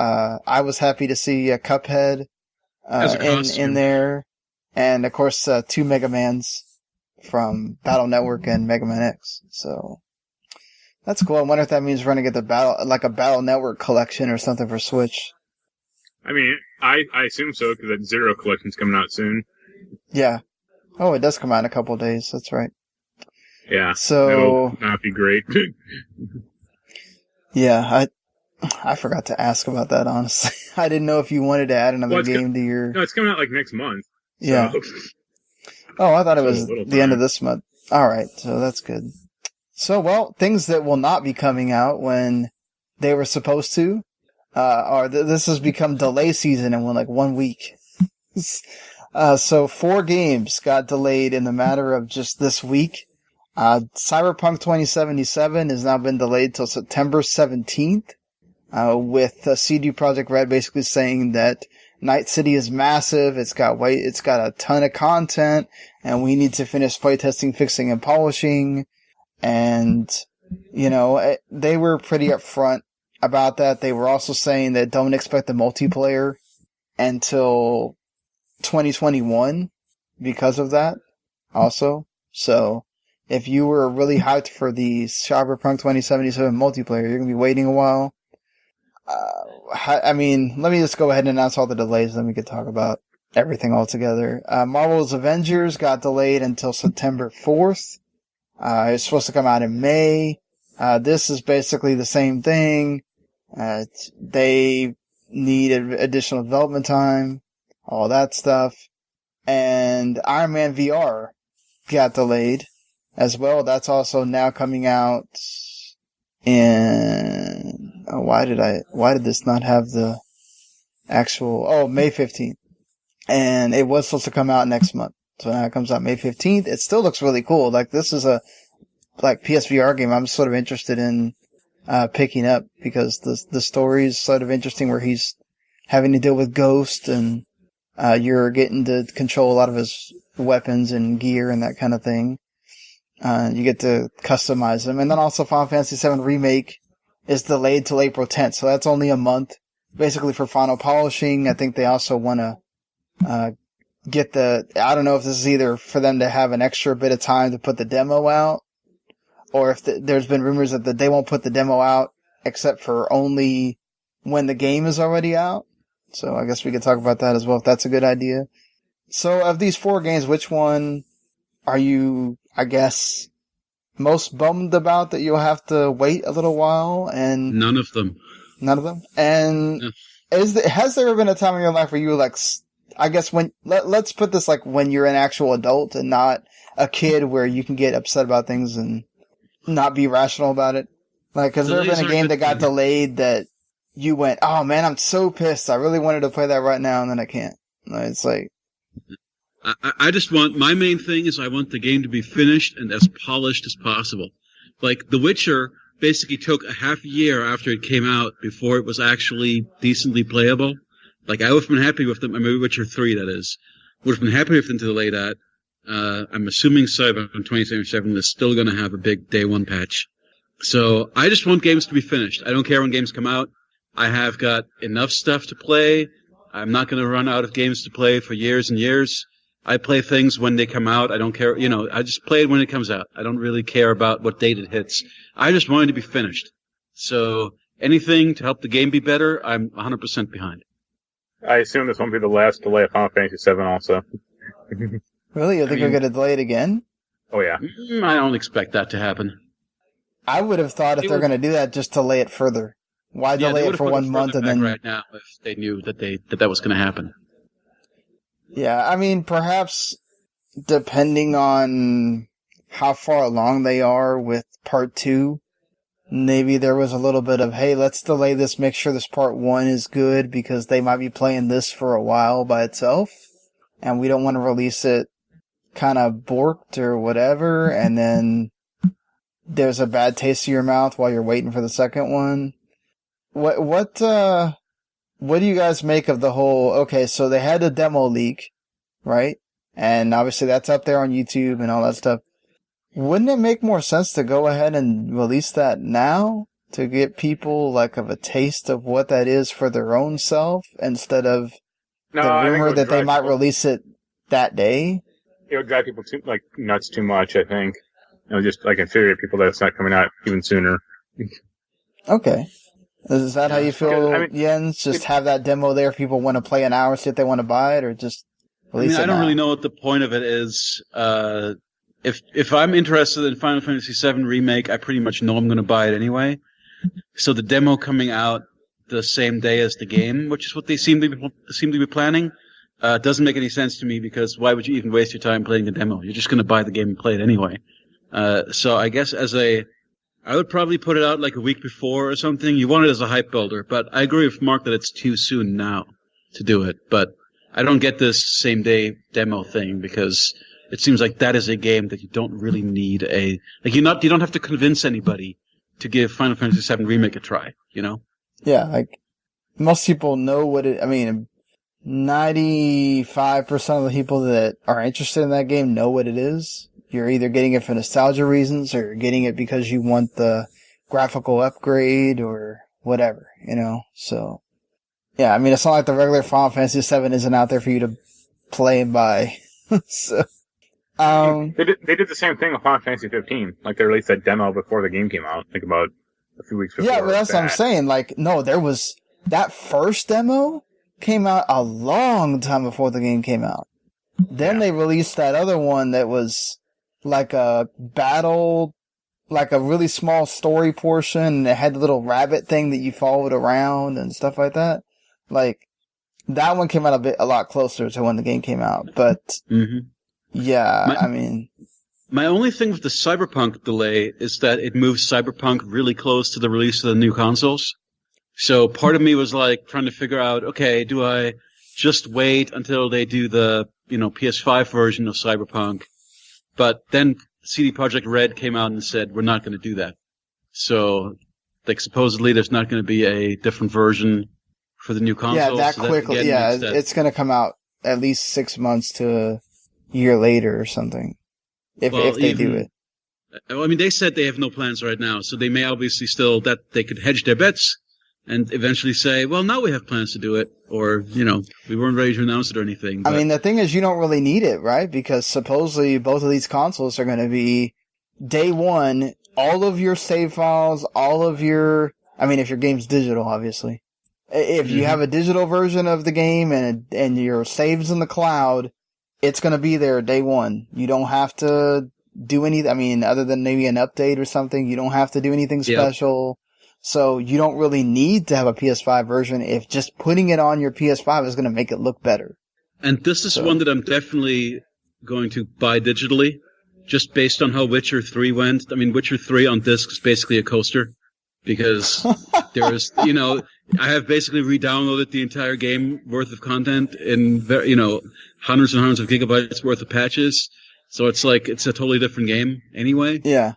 I was happy to see a Cuphead in there. And of course, 2 Mega Mans from Battle Network and Mega Man X. So that's cool. I wonder if that means we're going to get a Battle Network collection or something for Switch. I mean, I assume so, because that Zero collection's coming out soon. Yeah. Oh, it does come out in a couple of days. That's right. Yeah. So that'll not be great. Yeah, I forgot to ask about that, honestly. I didn't know if you wanted to add another game to your... No, it's coming out like next month. Yeah. So. Oh, I thought it was the end of this month. All right, so that's good. So, well, things that will not be coming out when they were supposed to this has become delay season in 1 week. So 4 games got delayed in the matter of just this week. Cyberpunk 2077 has now been delayed till September 17th, with CD Projekt Red basically saying that Night City is massive, it's got a ton of content, and we need to finish playtesting, fixing, and polishing. And, they were pretty upfront about that. They were also saying that don't expect the multiplayer until 2021 because of that also. So if you were really hyped for the Cyberpunk 2077 multiplayer, you're going to be waiting a while. Let me just go ahead and announce all the delays, then we could talk about everything all together. Marvel's Avengers got delayed until September 4th. It's supposed to come out in May. This is basically the same thing. They need additional development time, all that stuff. And Iron Man VR got delayed as well. That's also now coming out in... why did this not have the actual... May 15th. And it was supposed to come out next month. So now it comes out May 15th. It still looks really cool. This is a PSVR game I'm sort of interested in picking up because the story is sort of interesting where he's having to deal with ghosts and you're getting to control a lot of his weapons and gear and that kind of thing. You get to customize them. And then also Final Fantasy VII Remake is delayed till April 10th. So that's only a month basically for final polishing. I think they also want to I don't know if this is either for them to have an extra bit of time to put the demo out, or if there's been rumors that they won't put the demo out except for only when the game is already out. So I guess we could talk about that as well, if that's a good idea. So of these 4 games, which one are you, I guess, most bummed about that you'll have to wait a little while? And none of them. None of them? And has there ever been a time in your life where you were I guess let's put this when you're an actual adult and not a kid where you can get upset about things and not be rational about it? Has there been a game that got delayed that you went, oh man, I'm so pissed. I really wanted to play that right now and then I can't. It's I just want, my main thing is I want the game to be finished and as polished as possible. The Witcher basically took a half year after it came out before it was actually decently playable. I would have been happy with them. Witcher 3, that is. Would have been happy with them to delay that. I'm assuming Cyberpunk 2077 is still going to have a big day 1 patch. So I just want games to be finished. I don't care when games come out. I have got enough stuff to play. I'm not going to run out of games to play for years and years. I play things when they come out. I don't care. I just play it when it comes out. I don't really care about what date it hits. I just want it to be finished. So anything to help the game be better, I'm 100% behind. I assume this won't be the last delay of Final Fantasy VII also. Really? You think we're going to delay it again? Oh, yeah. I don't expect that to happen. I would have thought if they're going to do that, just delay it further. Why delay it for 1 month and then... right now if they knew that that was going to happen. Yeah, I mean, perhaps depending on how far along they are with Part 2, maybe there was a little bit of, hey, let's delay this, make sure this Part 1 is good, because they might be playing this for a while by itself, and we don't want to release it kind of borked or whatever, and then there's a bad taste in your mouth while you're waiting for the second one. What do you guys make of the whole, okay, so they had a demo leak, right? And obviously that's up there on YouTube and all that stuff. Wouldn't it make more sense to go ahead and release that now to get people like of a taste of what that is for their own self instead of the rumor that they might release it that day? It would drive people nuts too much, I think. It would just infuriate people that it's not coming out even sooner. Okay. Is that how you feel, Jens? Just have that demo there if people want to play an hour, see if they want to buy it, or just release it I don't really know what the point of it is. If I'm interested in Final Fantasy VII Remake, I pretty much know I'm going to buy it anyway. So the demo coming out the same day as the game, which is what they seem to be planning, doesn't make any sense to me, because why would you even waste your time playing the demo? You're just going to buy the game and play it anyway. So I guess I would probably put it out like a week before or something. You want it as a hype builder, but I agree with Mark that it's too soon now to do it. But I don't get this same day demo thing, because it seems like that is a game that you don't really need you don't have to convince anybody to give Final Fantasy VII Remake a try, you know? Yeah, most people know what 95% of the people that are interested in that game know what it is. You're either getting it for nostalgia reasons, or you're getting it because you want the graphical upgrade, or whatever, you know? So, yeah, it's not like the regular Final Fantasy VII isn't out there for you to play and buy. So, they did the same thing with Final Fantasy 15. They released that demo before the game came out, about a few weeks before. Yeah, but that's what I'm saying. No, there was... That first demo came out a long time before the game came out. Then they released that other one that was like a battle, like a really small story portion, and it had the little rabbit thing that you followed around and stuff like that. That one came out a lot closer to when the game came out. But, yeah, My only thing with the Cyberpunk delay is that it moves Cyberpunk really close to the release of the new consoles. So part of me was trying to figure out, okay, do I just wait until they do the, PS5 version of Cyberpunk? But then CD Projekt Red came out and said, we're not going to do that. So, supposedly there's not going to be a different version for the new console. Yeah, quickly. It's going to come out at least 6 months to a year later or something. If they do it. They said they have no plans right now, so they may obviously still, that they could hedge their bets and eventually say, well, now we have plans to do it, or, we weren't ready to announce it or anything. But... the thing is, you don't really need it, right? Because supposedly both of these consoles are going to be day one, all of your save files, all of your, if your game's digital, obviously. If you have a digital version of the game and your saves in the cloud, it's going to be there day one. You don't have to do anything, other than maybe an update or something, you don't have to do anything special. So you don't really need to have a PS5 version if just putting it on your PS5 is going to make it look better. And this is one that I'm definitely going to buy digitally, just based on how Witcher 3 went. Witcher 3 on disc is basically a coaster, because there's, I have basically re-downloaded the entire game worth of content in, hundreds and hundreds of gigabytes worth of patches. So it's it's a totally different game anyway. Yeah.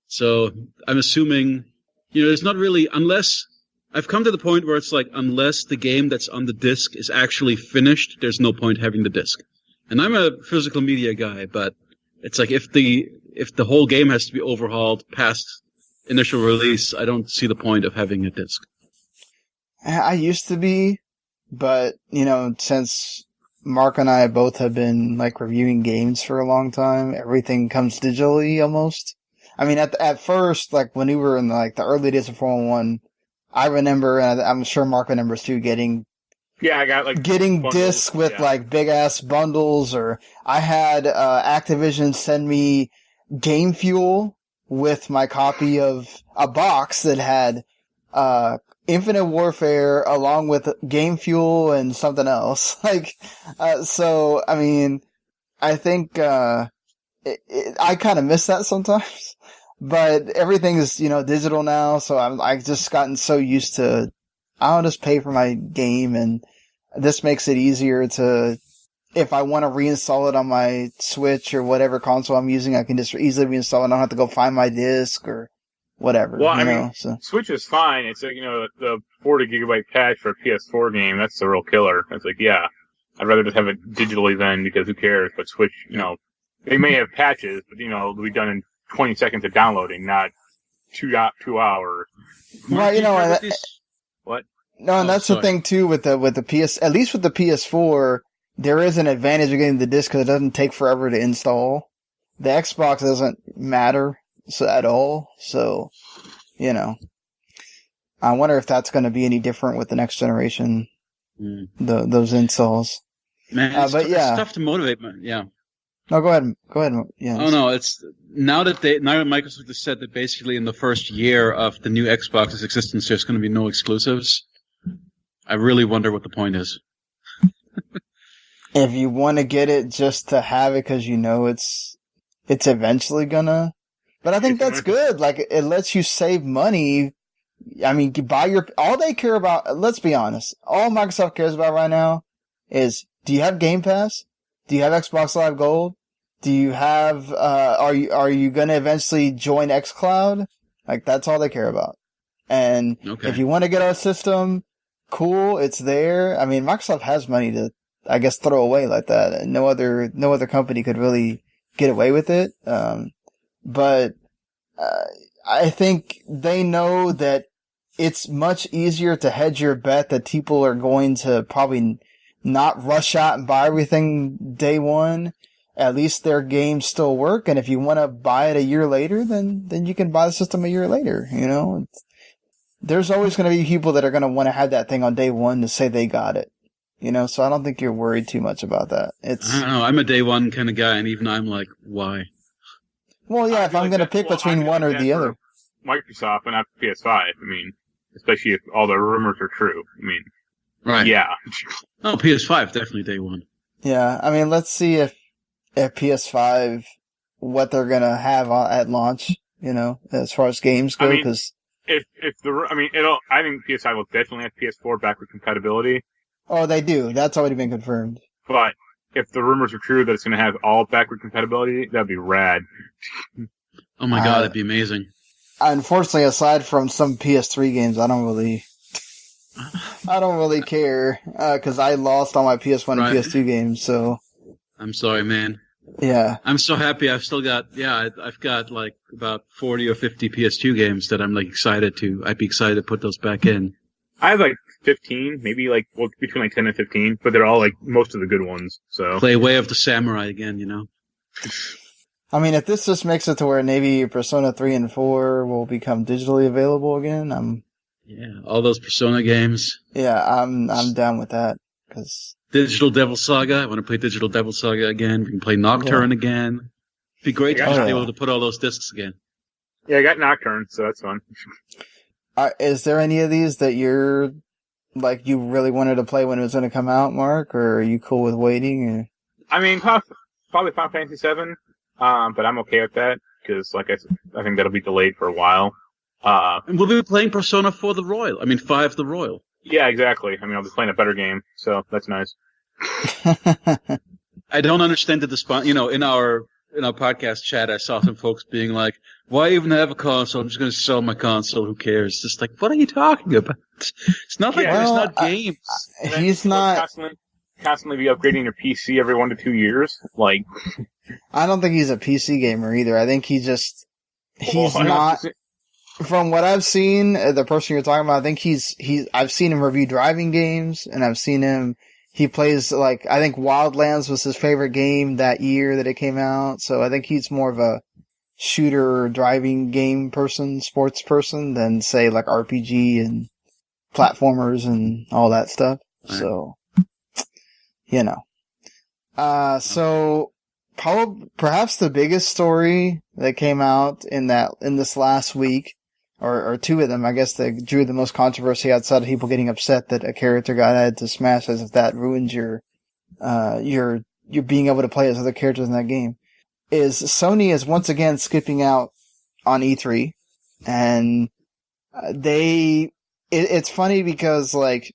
So I'm assuming... there's not really, unless, I've come to the point where it's unless the game that's on the disc is actually finished, there's no point having the disc. And I'm a physical media guy, but it's if the whole game has to be overhauled past initial release, I don't see the point of having a disc. I used to be, but, since Mark and I both have been, reviewing games for a long time, everything comes digitally almost. I mean, at first, like, when we were in, like, the early days of 411, I remember, and I'm sure Mark remembers too, getting I got, like, bundles, discs with, like, big-ass bundles, or I had Activision send me Game Fuel with my copy of a box that had Infinite Warfare along with Game Fuel and something else. Like, so, I mean, I think I kind of miss that sometimes. But everything is, digital now, so I've just gotten so used to, I'll just pay for my game, and this makes it easier to, if I want to reinstall it on my Switch or whatever console I'm using, I can just easily reinstall it. I don't have to go find my disc or whatever. Well, I mean, Switch is fine. It's like, the 40 gigabyte patch for a PS4 game, that's the real killer. It's like, yeah, I'd rather just have it digitally then, because who cares? But Switch, they may have patches, but, it'll be done in 20 seconds of downloading, not 2 hours. Well, what? No, and that's the thing too with the PS, at least with the PS4, there is an advantage of getting the disc because it doesn't take forever to install. The Xbox doesn't matter at all, so, I wonder if that's going to be any different with the next generation, those installs. Man, it's tough to motivate, man. Yeah. No, go ahead. Yeah. Oh no, it's now that Microsoft has said that basically in the first year of the new Xbox's existence, there's going to be no exclusives. I really wonder what the point is. If you want to get it just to have it because it's eventually gonna. But I think that's good. Like, it lets you save money. I mean, all they care about, let's be honest, all Microsoft cares about right now is, do you have Game Pass? Do you have Xbox Live Gold? Do you have, are you gonna eventually join xCloud? Like, that's all they care about. And if you want to get our system, cool, it's there. I mean, Microsoft has money to, I guess, throw away like that. And no other company could really get away with it. But I think they know that it's much easier to hedge your bet that people are going to probably not rush out and buy everything day one. At least their games still work, and if you want to buy it a year later, then you can buy the system a year later, There's always going to be people that are going to want to have that thing on day one to say they got it, so I don't think you're worried too much about that. I don't know, I'm a day one kind of guy, and even I'm like, why? Well, yeah, if I'm going to pick between one or the other. Microsoft and not PS5, I mean, especially if all the rumors are true. I mean, right. Yeah. Oh, PS5, definitely day one. Yeah, I mean, let's see if PS5, what they're going to have at launch, as far as games go, because... I think PS5 will definitely have PS4 backward compatibility. Oh, they do. That's already been confirmed. But if the rumors are true that it's going to have all backward compatibility, that'd be rad. Oh my god, that'd be amazing. Unfortunately, aside from some PS3 games, I don't really care, because I lost all my PS1 and PS2 games, so... I'm sorry, man. Yeah. I'm so happy I've got like about 40 or 50 PS2 games that I'm like I'd be excited to put those back in. I have like 15, maybe between like 10 and 15, but they're all like most of the good ones, so. Play Way of the Samurai again, I mean, if this just makes it to where maybe Persona 3 and 4 will become digitally available again, yeah, all those Persona games. Yeah, I'm down with that, because... Digital Devil Saga. I want to play Digital Devil Saga again. We can play Nocturne again. It'd be great to be able to put all those discs again. Yeah, I got Nocturne, so that's fun. Is there any of these that you're, like, you really wanted to play when it was going to come out, Mark? Or are you cool with waiting? Or? I mean, probably Final Fantasy VII, but I'm okay with that, because, like I said, I think that'll be delayed for a while. And we'll be playing Persona 4 the Royal. I mean, 5 the Royal. Yeah, exactly. I mean, I'll be playing a better game, so that's nice. I don't understand the in our podcast chat, I saw some folks being like, "Why even have a console? I'm just going to sell my console. Who cares?" Just like, what are you talking about? It's not like there's not games. He's not constantly be upgrading your PC every 1 to 2 years. Like, I don't think he's a PC gamer either. I think he's not. From what I've seen, the person you're talking about, I think I've seen him review driving games, and I've seen he plays, like, I think Wildlands was his favorite game that year that it came out, so I think he's more of a shooter driving game person, sports person, than say like RPG and platformers and all that stuff. Right. So, so perhaps the biggest story that came out in this last week, or two of them, I guess, that drew the most controversy outside of people getting upset that a character got added to Smash, as if that ruins your being able to play as other characters in that game, is Sony is once again skipping out on E3, and it's funny because like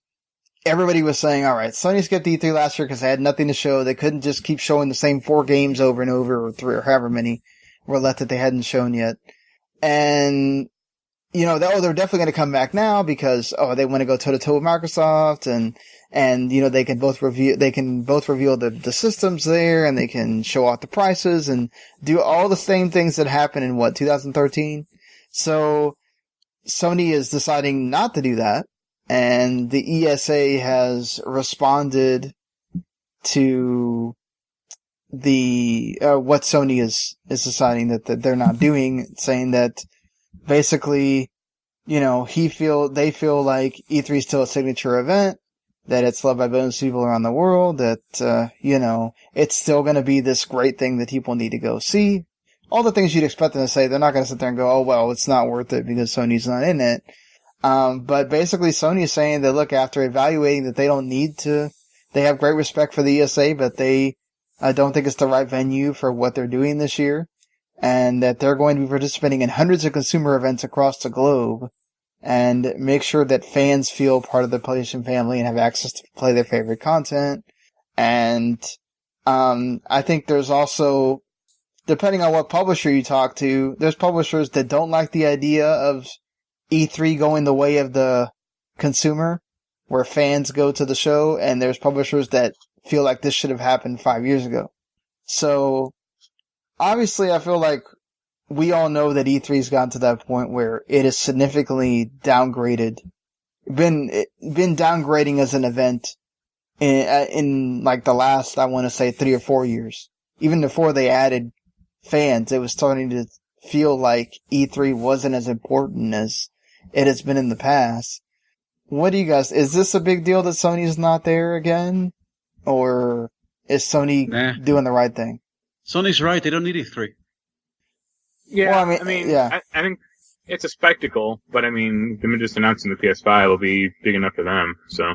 everybody was saying, all right, Sony skipped E3 last year because they had nothing to show. They couldn't just keep showing the same 4 games over and over, or 3, or however many were left that they hadn't shown yet. And, they're definitely going to come back now because, they want to go toe to toe with Microsoft, and they can both reveal the systems there, and they can show off the prices and do all the same things that happened in 2013. So Sony is deciding not to do that. And the ESA has responded to the what Sony is deciding that they're not doing, saying that basically, they feel like E3 is still a signature event, that it's loved by billions of people around the world, that it's still going to be this great thing that people need to go see. All the things you'd expect them to say. They're not going to sit there and go, oh well, it's not worth it because Sony's not in it. But basically Sony is saying that, look, after evaluating that they don't need to, they have great respect for the ESA, but they don't think it's the right venue for what they're doing this year, and that they're going to be participating in hundreds of consumer events across the globe, and make sure that fans feel part of the PlayStation family and have access to play their favorite content. And, I think there's also, depending on what publisher you talk to, there's publishers that don't like the idea of E3 going the way of the consumer, where fans go to the show, and there's publishers that feel like this should have happened 5 years ago. So, obviously, I feel like we all know that E3's gotten to that point where it is significantly downgraded, been downgrading as an event in like the last, I want to say, 3 or 4 years. Even before they added fans, it was starting to feel like E3 wasn't as important as it has been in the past. What do you guys, is this a big deal that Sony's not there again? Or is Sony doing the right thing? Sony's right, they don't need E3. Yeah, well, I think it's a spectacle, but them just announcing the PS5 will be big enough for them, so.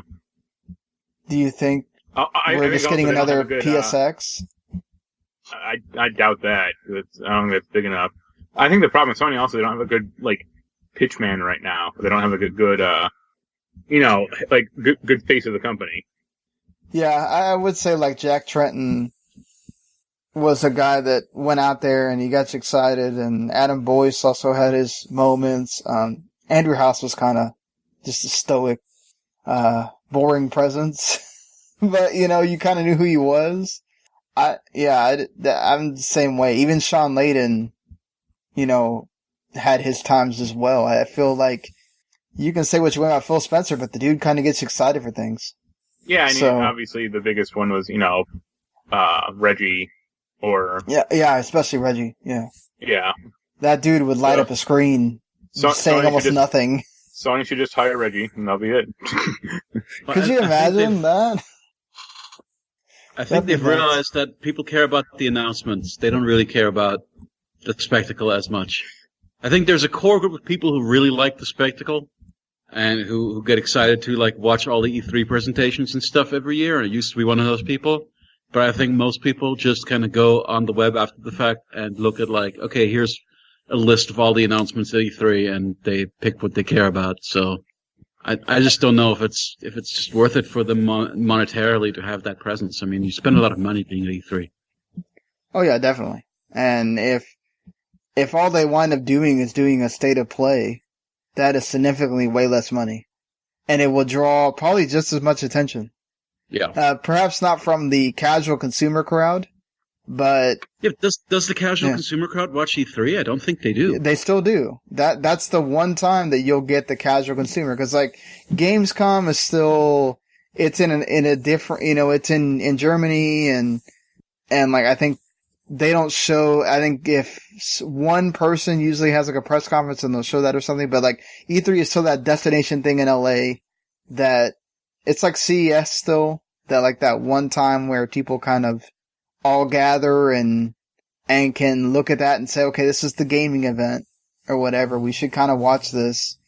Do you think we're just getting another PSX? I doubt that. I don't think that's big enough. I think the problem with Sony also, they don't have a good, pitchman right now. They don't have a good face of the company. Yeah, I would say Jack Tretton was a guy that went out there and he got you excited, and Adam Boyce also had his moments. Andrew House was kind of just a stoic, boring presence. But, you kind of knew who he was. I'm the same way. Even Sean Layden, had his times as well. I feel like you can say what you want about Phil Spencer, but the dude kind of gets excited for things. Yeah, and obviously the biggest one was, Reggie, or... Yeah, especially Reggie, yeah. Yeah. That dude would light up a screen saying almost nothing. Sony should just hire Reggie, and that'll be it. Could you imagine that? I think they've realized that people care about the announcements. They don't really care about the spectacle as much. I think there's a core group of people who really like the spectacle and who get excited to watch all the E3 presentations and stuff every year. And I used to be one of those people. But I think most people just kind of go on the web after the fact and look at okay, here's a list of all the announcements at E3, and they pick what they care about. So I just don't know if it's just worth it for them monetarily to have that presence. You spend a lot of money being at E3. Oh yeah, definitely. And if all they wind up doing is doing a state of play, that is significantly way less money. And it will draw probably just as much attention. Yeah. Perhaps not from the casual consumer crowd, but... Yeah, does the casual consumer crowd watch E3? I don't think they do. They still do. That's the one time that you'll get the casual consumer, because Gamescom is still... It's in a different... it's in Germany, and I think they don't show, I think if one person usually has like a press conference and they'll show that or something, but like E3 is still that destination thing in LA that it's like CES still, that like that one time where people kind of all gather and can look at that and say, okay, this is the gaming event or whatever. We should kind of watch this.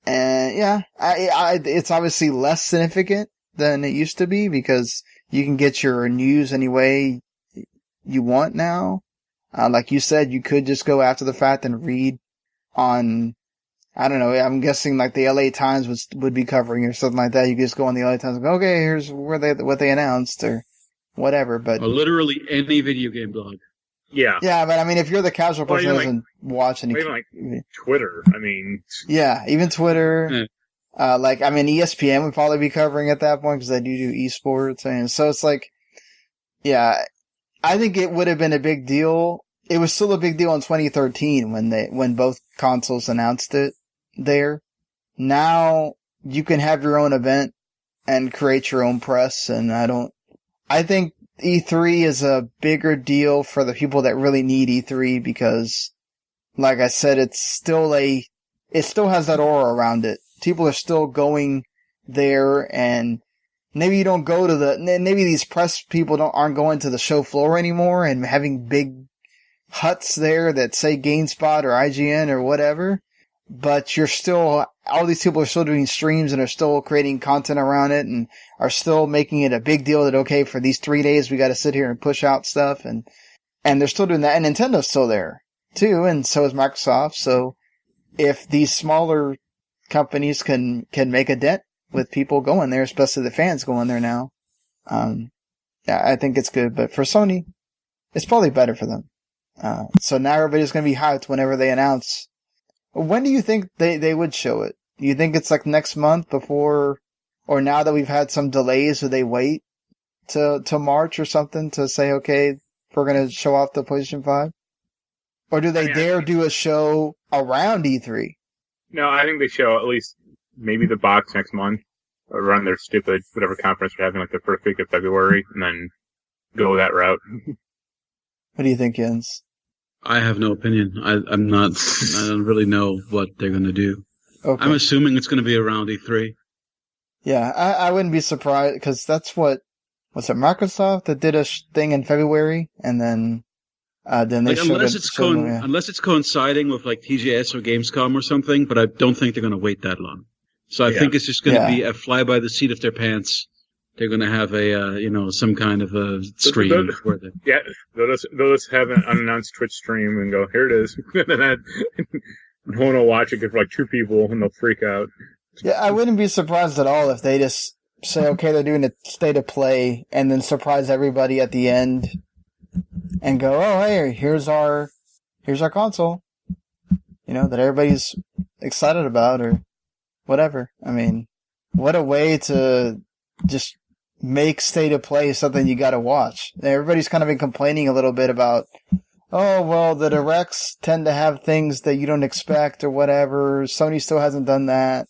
And yeah, it's obviously less significant than it used to be because you can get your news any way you want now. Like you said, you could just go after the fact and read on, I don't know, I'm guessing like the LA Times would be covering or something like that. You could just go on the LA Times and go, okay, here's what they announced or whatever. But or literally any video game blog. Yeah. Yeah, but I mean, if you're the casual person who doesn't watch any... Even like Twitter, I mean... Yeah, even Twitter. Yeah. Like, I mean, ESPN would probably be covering at that point because they do esports. And so it's like, yeah, I think it would have been a big deal. It was still a big deal in 2013 when both consoles announced it there. Now you can have your own event and create your own press, and I think E3 is a bigger deal for the people that really need E3 because, like I said, it still has that aura around it. People are still going there, and maybe you don't go to maybe these press people aren't going to the show floor anymore and having big huts there that say GameSpot or IGN or whatever, but all these people are still doing streams and are still creating content around it and are still making it a big deal that, okay, for these 3 days we got to sit here and push out stuff, and they're still doing that, and Nintendo's still there too, and so is Microsoft. So if these smaller companies can make a dent with people going there, especially the fans going there now, yeah, I think it's good. But for Sony, it's probably better for them. So now everybody's going to be hyped whenever they announce. When do you think they would show it? Do you think it's like next month before, or now that we've had some delays, do they wait to March or something to say, okay, we're going to show off the PlayStation 5? Or do they dare do a show around E3? No, I think they show at least maybe the box next month, or run their stupid whatever conference they're having like the first week of February, and then go that route. What do you think, Jens? I have no opinion. I don't really know what they're going to do. Okay. I'm assuming it's going to be around E3. Yeah, I wouldn't be surprised, because that's was it Microsoft that did a thing in February, and then they showed unless it's coinciding with like TGS or Gamescom or something, but I don't think they're going to wait that long. So I think it's just going to be a fly by the seat of their pants. They're going to have a some kind of a stream. They'll just have an unannounced Twitch stream and go, here it is. And then no one will watch it for like 2 people and they'll freak out. Yeah, I wouldn't be surprised at all if they just say, okay, they're doing a state of play, and then surprise everybody at the end and go, oh, hey, here's our console, that everybody's excited about or whatever. I mean, what a way to just make state of play something you got to watch. Everybody's kind of been complaining a little bit about, oh, well, the directs tend to have things that you don't expect or whatever. Sony still hasn't done that.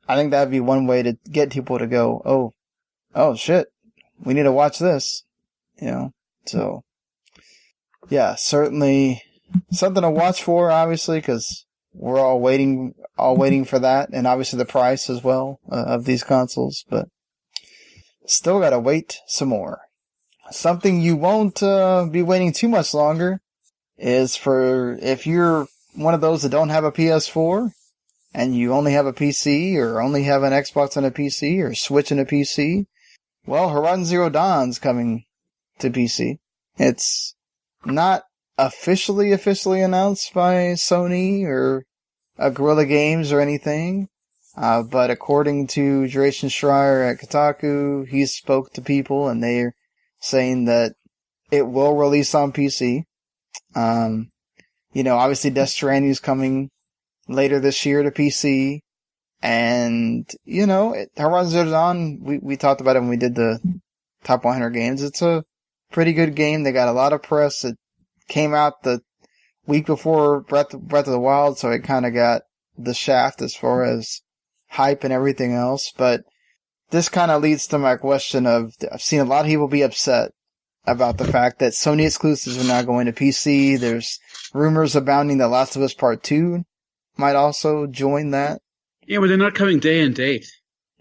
I think that'd be one way to get people to go, oh shit, we need to watch this, So, yeah, certainly something to watch for, obviously, because we're all waiting for that, and obviously the price as well of these consoles, but still gotta wait some more. Something you won't be waiting too much longer is for if you're one of those that don't have a PS4 and you only have a PC or only have an Xbox and a PC or Switch and a PC, well, Horizon Zero Dawn's coming to PC. It's not officially announced by Sony or Guerrilla Games or anything, but according to Jason Schreier at Kotaku, he spoke to people and they're saying that it will release on PC. Obviously Death Stranding is coming later this year to PC, and Horizon Zero Dawn, we talked about it when we did the top 100 games. It's a pretty good game. They got a lot of press. It came out the week before Breath of the Wild, so it kind of got the shaft as far as hype and everything else. But this kind of leads to my question of, I've seen a lot of people be upset about the fact that Sony exclusives are now going to PC. There's rumors abounding that Last of Us Part 2 might also join that. Yeah, but they're not coming day and date.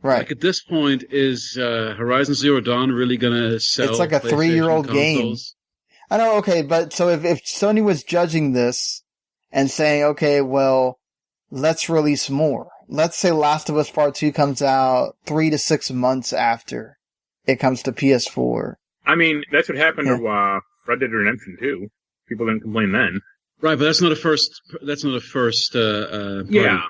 Right. Like at this point, is Horizon Zero Dawn really going to sell? It's like a 3-year-old game. I know, okay, but so if Sony was judging this and saying, okay, well, let's release more. Let's say Last of Us Part 2 comes out 3 to 6 months after it comes to PS4. I mean, that's what happened to Red Dead Redemption 2. People didn't complain then. Right, but that's not a first party. Yeah.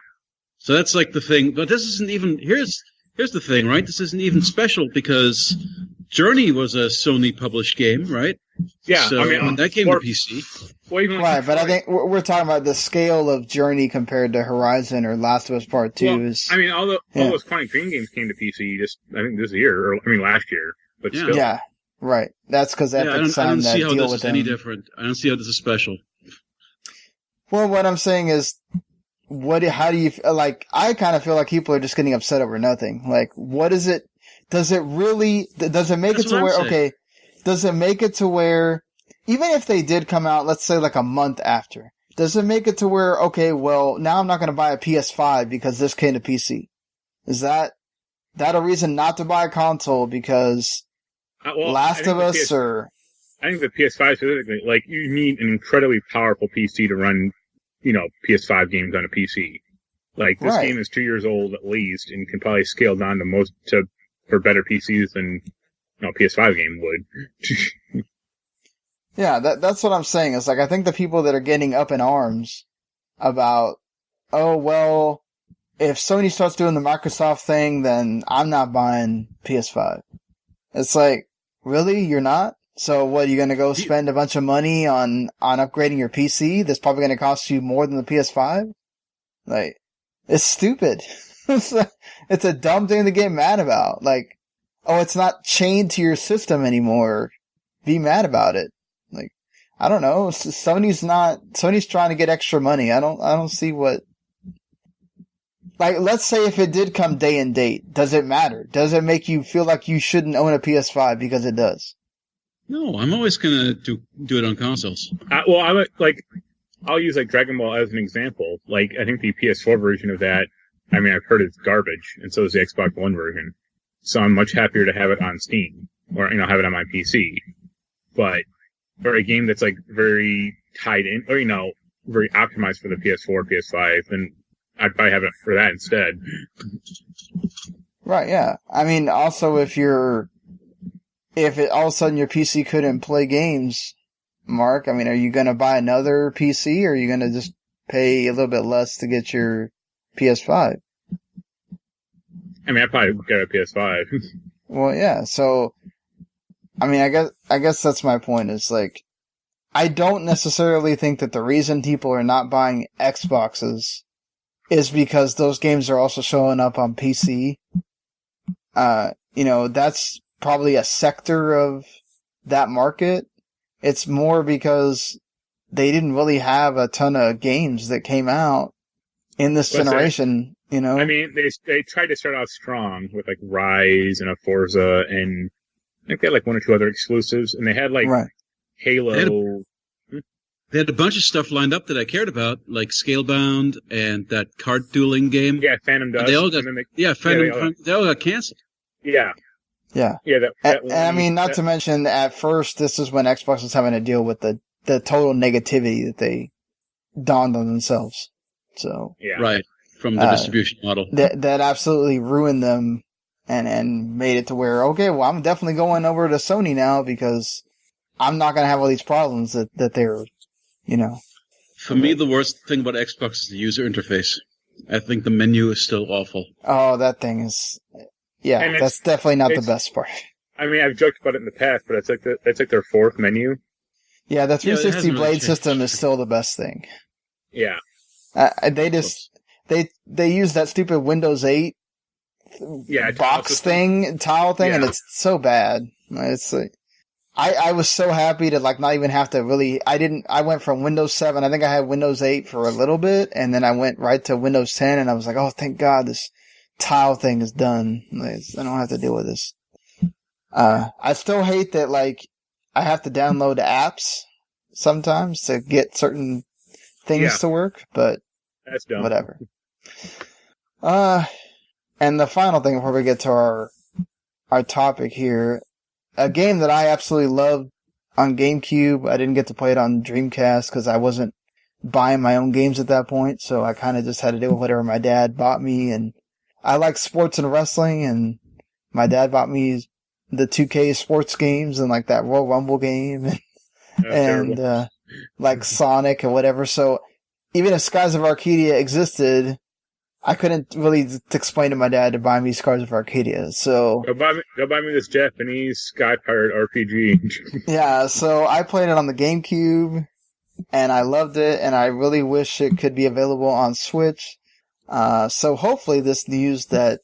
So that's like the thing. But this isn't even... Here's the thing, right? This isn't even special because Journey was a Sony-published game, right? Yeah, so, I mean... that came to PC. Right, but I think we're talking about the scale of Journey compared to Horizon or Last of Us Part 2 is... I mean, all those Quantic Dream games came to PC I think this year, or last year, but still. Yeah, right. That's because Epic signed that deal with them. I don't see how this is any different. I don't see how this is special. Well, what I'm saying is, how do you, like, I kind of feel like people are just getting upset over nothing. Like, what is it, does it make it to where, does it make it to where, even if they did come out, let's say like a month after, does it make it to where, okay, well, now I'm not going to buy a PS5 because this came to PC? Is that a reason not to buy a console because Last of Us or... I think the PS5 specifically, like, you need an incredibly powerful PC to run, PS5 games on a PC. Like, this game is 2 years old at least, and can probably scale down for better PCs than, a PS5 game would. Yeah, that's what I'm saying. It's like, I think the people that are getting up in arms about, oh, well, if Sony starts doing the Microsoft thing, then I'm not buying PS5. It's like, really? You're not? So what, you gonna go spend a bunch of money on upgrading your PC that's probably gonna cost you more than the PS5? Like, it's stupid. It's a dumb thing to get mad about. Like, oh, it's not chained to your system anymore. Be mad about it. Like, I don't know. Sony's trying to get extra money. I don't see what, like, let's say if it did come day and date, does it matter? Does it make you feel like you shouldn't own a PS5 because it does? No, I'm always gonna do it on consoles. I'll use like Dragon Ball as an example. Like, I think the PS4 version of that, I mean, I've heard it's garbage, and so is the Xbox One version. So I'm much happier to have it on Steam, or, have it on my PC. But for a game that's like very tied in, or, very optimized for the PS4, PS5, then I'd probably have it for that instead. Right, yeah. I mean, also if it all of a sudden your PC couldn't play games, Mark, I mean, are you going to buy another PC or are you going to just pay a little bit less to get your PS5? I mean, I'd probably get a PS5. Well, yeah, so, I mean, I guess that's my point, is like, I don't necessarily think that the reason people are not buying Xboxes is because those games are also showing up on PC. That's probably a sector of that market. It's more because they didn't really have a ton of games that came out in this generation, I mean, they tried to start out strong with like Rise and a Forza, and I think they had like one or two other exclusives, and they had like Halo. They had a bunch of stuff lined up that I cared about, like Scalebound and that card dueling game. Yeah, Phantom Dust. They all got, they all got canceled. Yeah. Yeah. Yeah. And I mean, not to mention, at first, this is when Xbox was having to deal with the total negativity that they dawned on themselves. So. Yeah. Right. From the distribution model. That absolutely ruined them and made it to where, okay, well, I'm definitely going over to Sony now because I'm not going to have all these problems that they're, For me, the worst thing about Xbox is the user interface. I think the menu is still awful. Oh, that thing is, yeah, that's definitely not the best part. I mean, I've joked about it in the past, but it's like their fourth menu. Yeah, the 360 Blade system is still the best thing. Yeah. They use that stupid Windows 8 box thing, tile thing, and it's so bad. It's like, I was so happy to like not even have to really, I went from Windows 7, I think I had Windows 8 for a little bit, and then I went right to Windows 10, and I was like, oh, thank God this tile thing is done. I don't have to deal with this. I still hate that, like, I have to download apps sometimes to get certain things to work, but that's dumb. Whatever. And the final thing before we get to our topic here, a game that I absolutely loved on GameCube. I didn't get to play it on Dreamcast because I wasn't buying my own games at that point, so I kind of just had to deal with whatever my dad bought me. And I like sports and wrestling, and my dad bought me the 2K sports games and like that Royal Rumble game and like Sonic and whatever. So even if Skies of Arcadia existed, I couldn't really explain to my dad to buy me Skies of Arcadia. So go buy me this Japanese Sky Pirate RPG. Yeah, so I played it on the GameCube, and I loved it, and I really wish it could be available on Switch. So hopefully this news that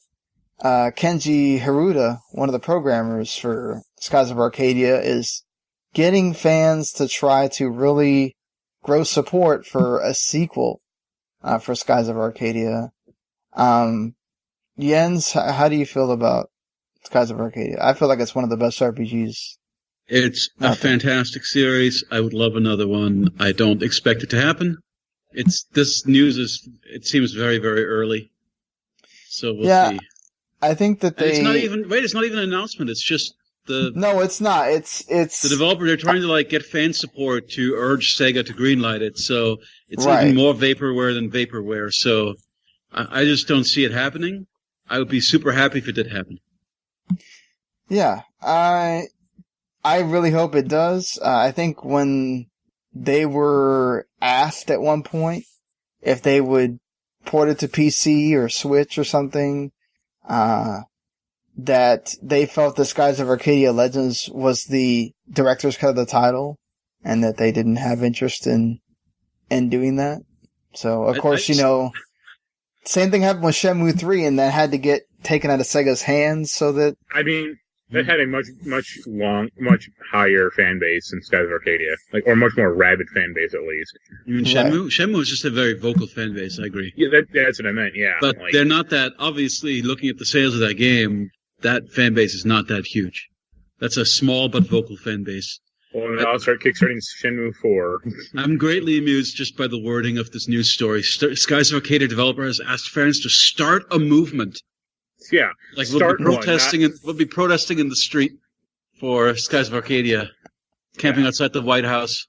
Kenji Haruta, one of the programmers for Skies of Arcadia, is getting fans to try to really grow support for a sequel for Skies of Arcadia. Jens, how do you feel about Skies of Arcadia? I feel like it's one of the best RPGs. It's a fantastic series. I would love another one. I don't expect it to happen. This news it seems very, very early. So we'll see. I think that it's not even an announcement. It's just No, it's not. It's the developer. They're trying to get fan support to urge Sega to greenlight it. So it's even more vaporware than vaporware. So I just don't see it happening. I would be super happy if it did happen. Yeah, I really hope it does. I think when they were asked at one point if they would port it to PC or Switch or something, that they felt the Skies of Arcadia Legends was the director's cut of the title, and that they didn't have interest in doing that. So, of course, same thing happened with Shenmue 3, and that had to get taken out of Sega's hands so that... I mean, that had a much higher fan base than Skies of Arcadia. Or much more rabid fan base, at least. You mean Shenmue? Right. Shenmue is just a very vocal fan base, I agree. Yeah, that's what I meant, yeah. But they're not that... Obviously, looking at the sales of that game, that fan base is not that huge. That's a small but vocal fan base. Well, I'll start kickstarting Shenmue 4. I'm greatly amused just by the wording of this news story. Skies of Arcadia developer has asked fans to start a movement. Yeah, we'll be protesting in the street for Skies of Arcadia, camping outside the White House.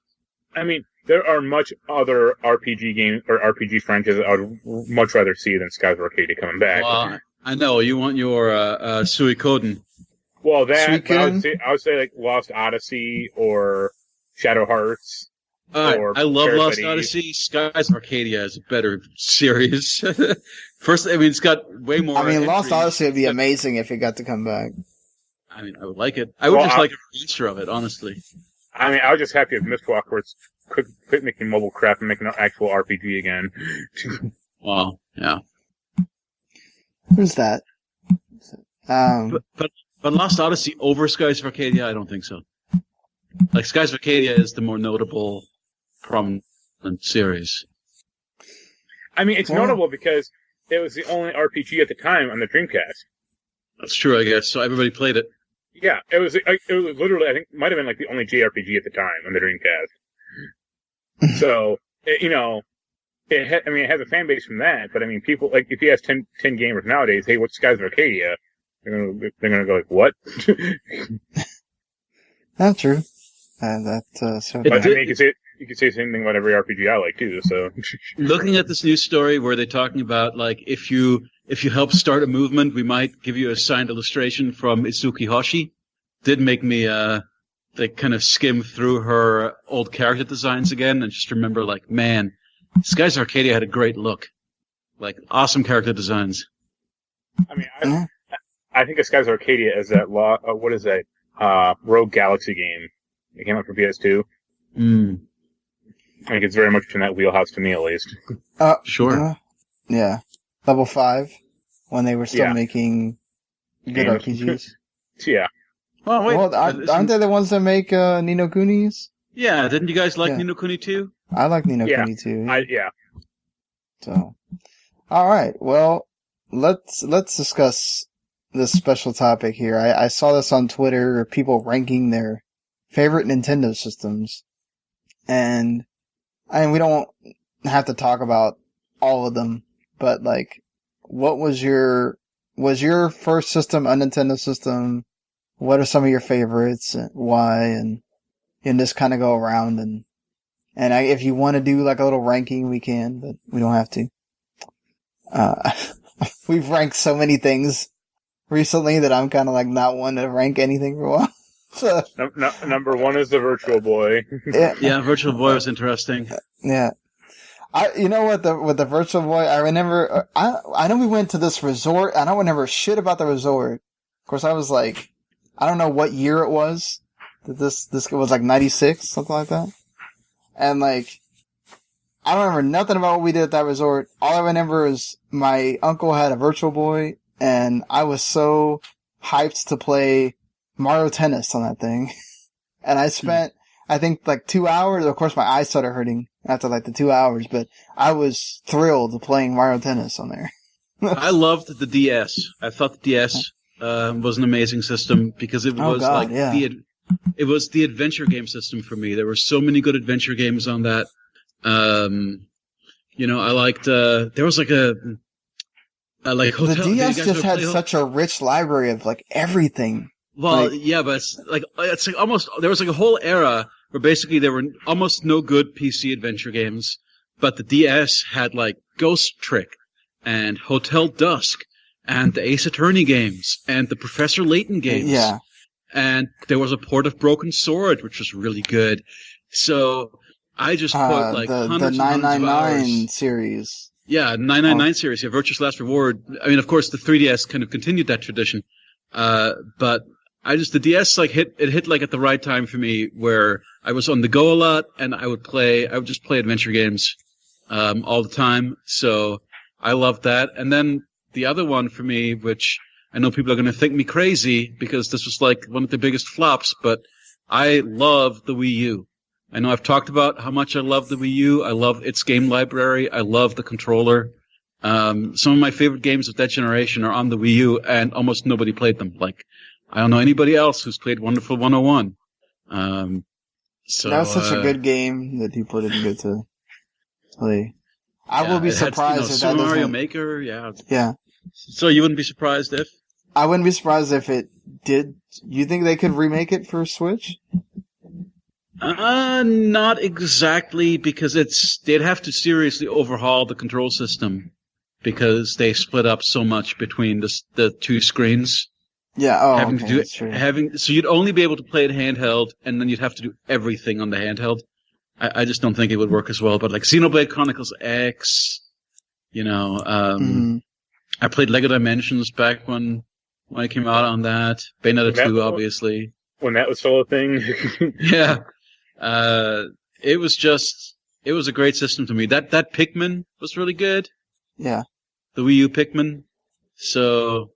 I mean, there are much other RPG games or RPG franchises I would much rather see than Skies of Arcadia coming back. Well, I know you want your Suikoden. Well, I would say Lost Odyssey or Shadow Hearts. Or I love Lost Odyssey. Skies of Arcadia is a better series. First, it's got way more. Lost Odyssey would be amazing if it got to come back. I would like it. I would like a remaster of it, honestly. I was just happy if Mistwalk quit making mobile crap and making an actual RPG again. Wow, yeah. Who's that? But Lost Odyssey over Skies of Arcadia, I don't think so. Skies of Arcadia is the more notable, prominent series. It's notable because it was the only RPG at the time on the Dreamcast. That's true, I guess. So everybody played it. Yeah, it was literally, I think, might have been the only JRPG at the time on the Dreamcast. So, it has a fan base from that, but people, if you ask 10 gamers nowadays, hey, what's Skies of Arcadia? They're gonna go what? That's true. But you can say the same thing about every RPG I like too. So, looking at this news story where they're talking about if you help start a movement, we might give you a signed illustration from Izuki Hoshi. Did make me kind of skim through her old character designs again and just remember man, Skies of Arcadia had a great look, awesome character designs. I think of Skies of Arcadia as that what is that Rogue Galaxy game? It came out for PS2. I think it's very much in that wheelhouse to me, at least. Sure. Yeah. Level 5, when they were still making good RPGs. Yeah. Oh, wait. Well, aren't they the ones that make Ni no Kunis? Yeah, didn't you guys like Ni no Kuni 2? I like Ni no Kuni 2. Yeah. So, alright, well, let's discuss this special topic here. I saw this on Twitter, people ranking their favorite Nintendo systems. And we don't have to talk about all of them, but like, what was your first system a Nintendo system? What are some of your favorites? Why? And just kind of go around and if you want to do like a little ranking, we can, but we don't have to. We've ranked so many things recently that I'm kind of like not one to rank anything for a while. So, number one is the Virtual Boy. Yeah, Virtual Boy was interesting. Yeah. You know what, with the Virtual Boy, I remember, I know we went to this resort, and I don't remember shit about the resort. Of course, I was like, I don't know what year it was, that this was like 96, something like that. And like, I don't remember nothing about what we did at that resort. All I remember is my uncle had a Virtual Boy, and I was so hyped to play Mario Tennis on that thing. And I spent, I think, like 2 hours. Of course, my eyes started hurting after like the 2 hours, but I was thrilled playing Mario Tennis on there. I loved the DS. I thought the DS was an amazing system because it was it was the adventure game system for me. There were so many good adventure games on that. You know, I liked, there was like like Hotel. The DS just had such a rich library of like everything. Well, yeah, but it's like almost, there was like a whole era where basically there were almost no good PC adventure games, but the DS had like Ghost Trick and Hotel Dusk and the Ace Attorney games and the Professor Layton games. Yeah. And there was a port of Broken Sword, which was really good. So I just put like hundreds the 999 of series. Yeah, 999 series. Yeah, Virtue's Last Reward. I mean, of course, the 3DS kind of continued that tradition. But the DS hit like at the right time for me where I was on the go a lot and I would just play adventure games, all the time. So I loved that. And then the other one for me, which I know people are going to think me crazy because this was like one of the biggest flops, but I love the Wii U. I know I've talked about how much I love the Wii U. I love its game library. I love the controller. Some of my favorite games of that generation are on the Wii U, and almost nobody played them. Like, I don't know anybody else who's played Wonderful 101. So that was such a good game that people didn't get to play. I will be surprised if Super that Mario doesn't... Maker, yeah. Yeah. So you wouldn't be surprised if? I wouldn't be surprised if it did. You think they could remake it for Switch? Not exactly, because they'd have to seriously overhaul the control system because they split up so much between the two screens. Yeah, that's true. So you'd only be able to play it handheld, and then you'd have to do everything on the handheld. I just don't think it would work as well. But like Xenoblade Chronicles X, you know, I played Lego Dimensions back when it came out on that. Bayonetta 2, obviously. When that was still a thing. Yeah. It was a great system to me. That Pikmin was really good. Yeah. The Wii U Pikmin. So,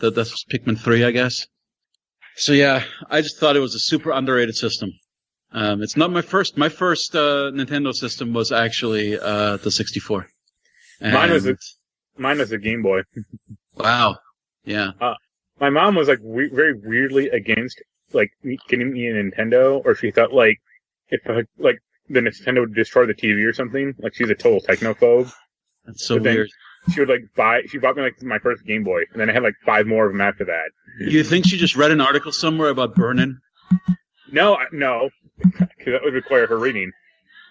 that's Pikmin 3, I guess. So yeah, I just thought it was a super underrated system. It's not my first Nintendo system was actually, the 64. And mine was a Game Boy. Wow. Yeah. My mom was like very weirdly against like getting me a Nintendo, or she thought like if like the Nintendo would destroy the TV or something. Like she's a total technophobe. That's so weird. She would she bought me like my first Game Boy, and then I had like 5 more of them after that. You think she just read an article somewhere about burning? No, because that would require her reading.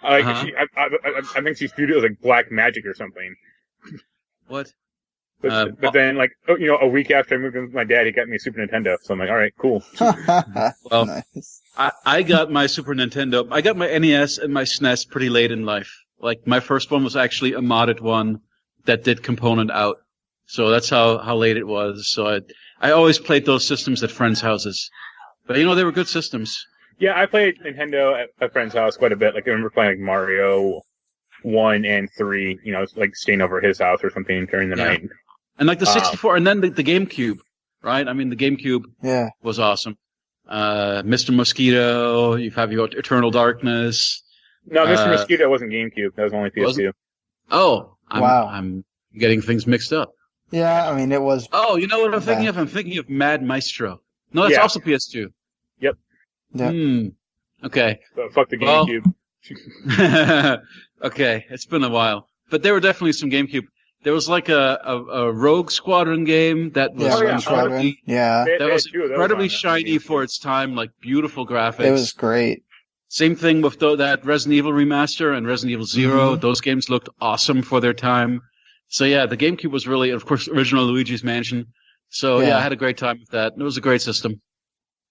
I think she viewed it as like black magic or something. What? But then, like, a week after I moved in with my dad, he got me a Super Nintendo. So I'm like, all right, cool. Well, nice. I got my Super Nintendo. I got my NES and my SNES pretty late in life. Like, my first one was actually a modded one that did component out. So that's how late it was. So I always played those systems at friends' houses. But, they were good systems. Yeah, I played Nintendo at a friend's house quite a bit. Like, I remember playing like Mario 1 and 3, like staying over at his house or something during the night. And like the 64, and then the GameCube, right? I mean, the GameCube was awesome. Mr. Mosquito, you have your Eternal Darkness. No, Mr. Mosquito wasn't GameCube. That was only PS2. Oh, wow. I'm getting things mixed up. Yeah, I mean, it was... Oh, you know what I'm thinking of? I'm thinking of Mad Maestro. No, that's also PS2. Yep. Yeah. Okay. So fuck the GameCube. Okay, it's been a while. But there were definitely some GameCube. There was like a Rogue Squadron game that was incredibly, that was incredibly shiny for its time, like beautiful graphics. It was great. Same thing with that Resident Evil remaster and Resident Evil Zero. Mm-hmm. Those games looked awesome for their time. So yeah, the GameCube was really, of course, original Luigi's Mansion. So yeah, I had a great time with that. It was a great system.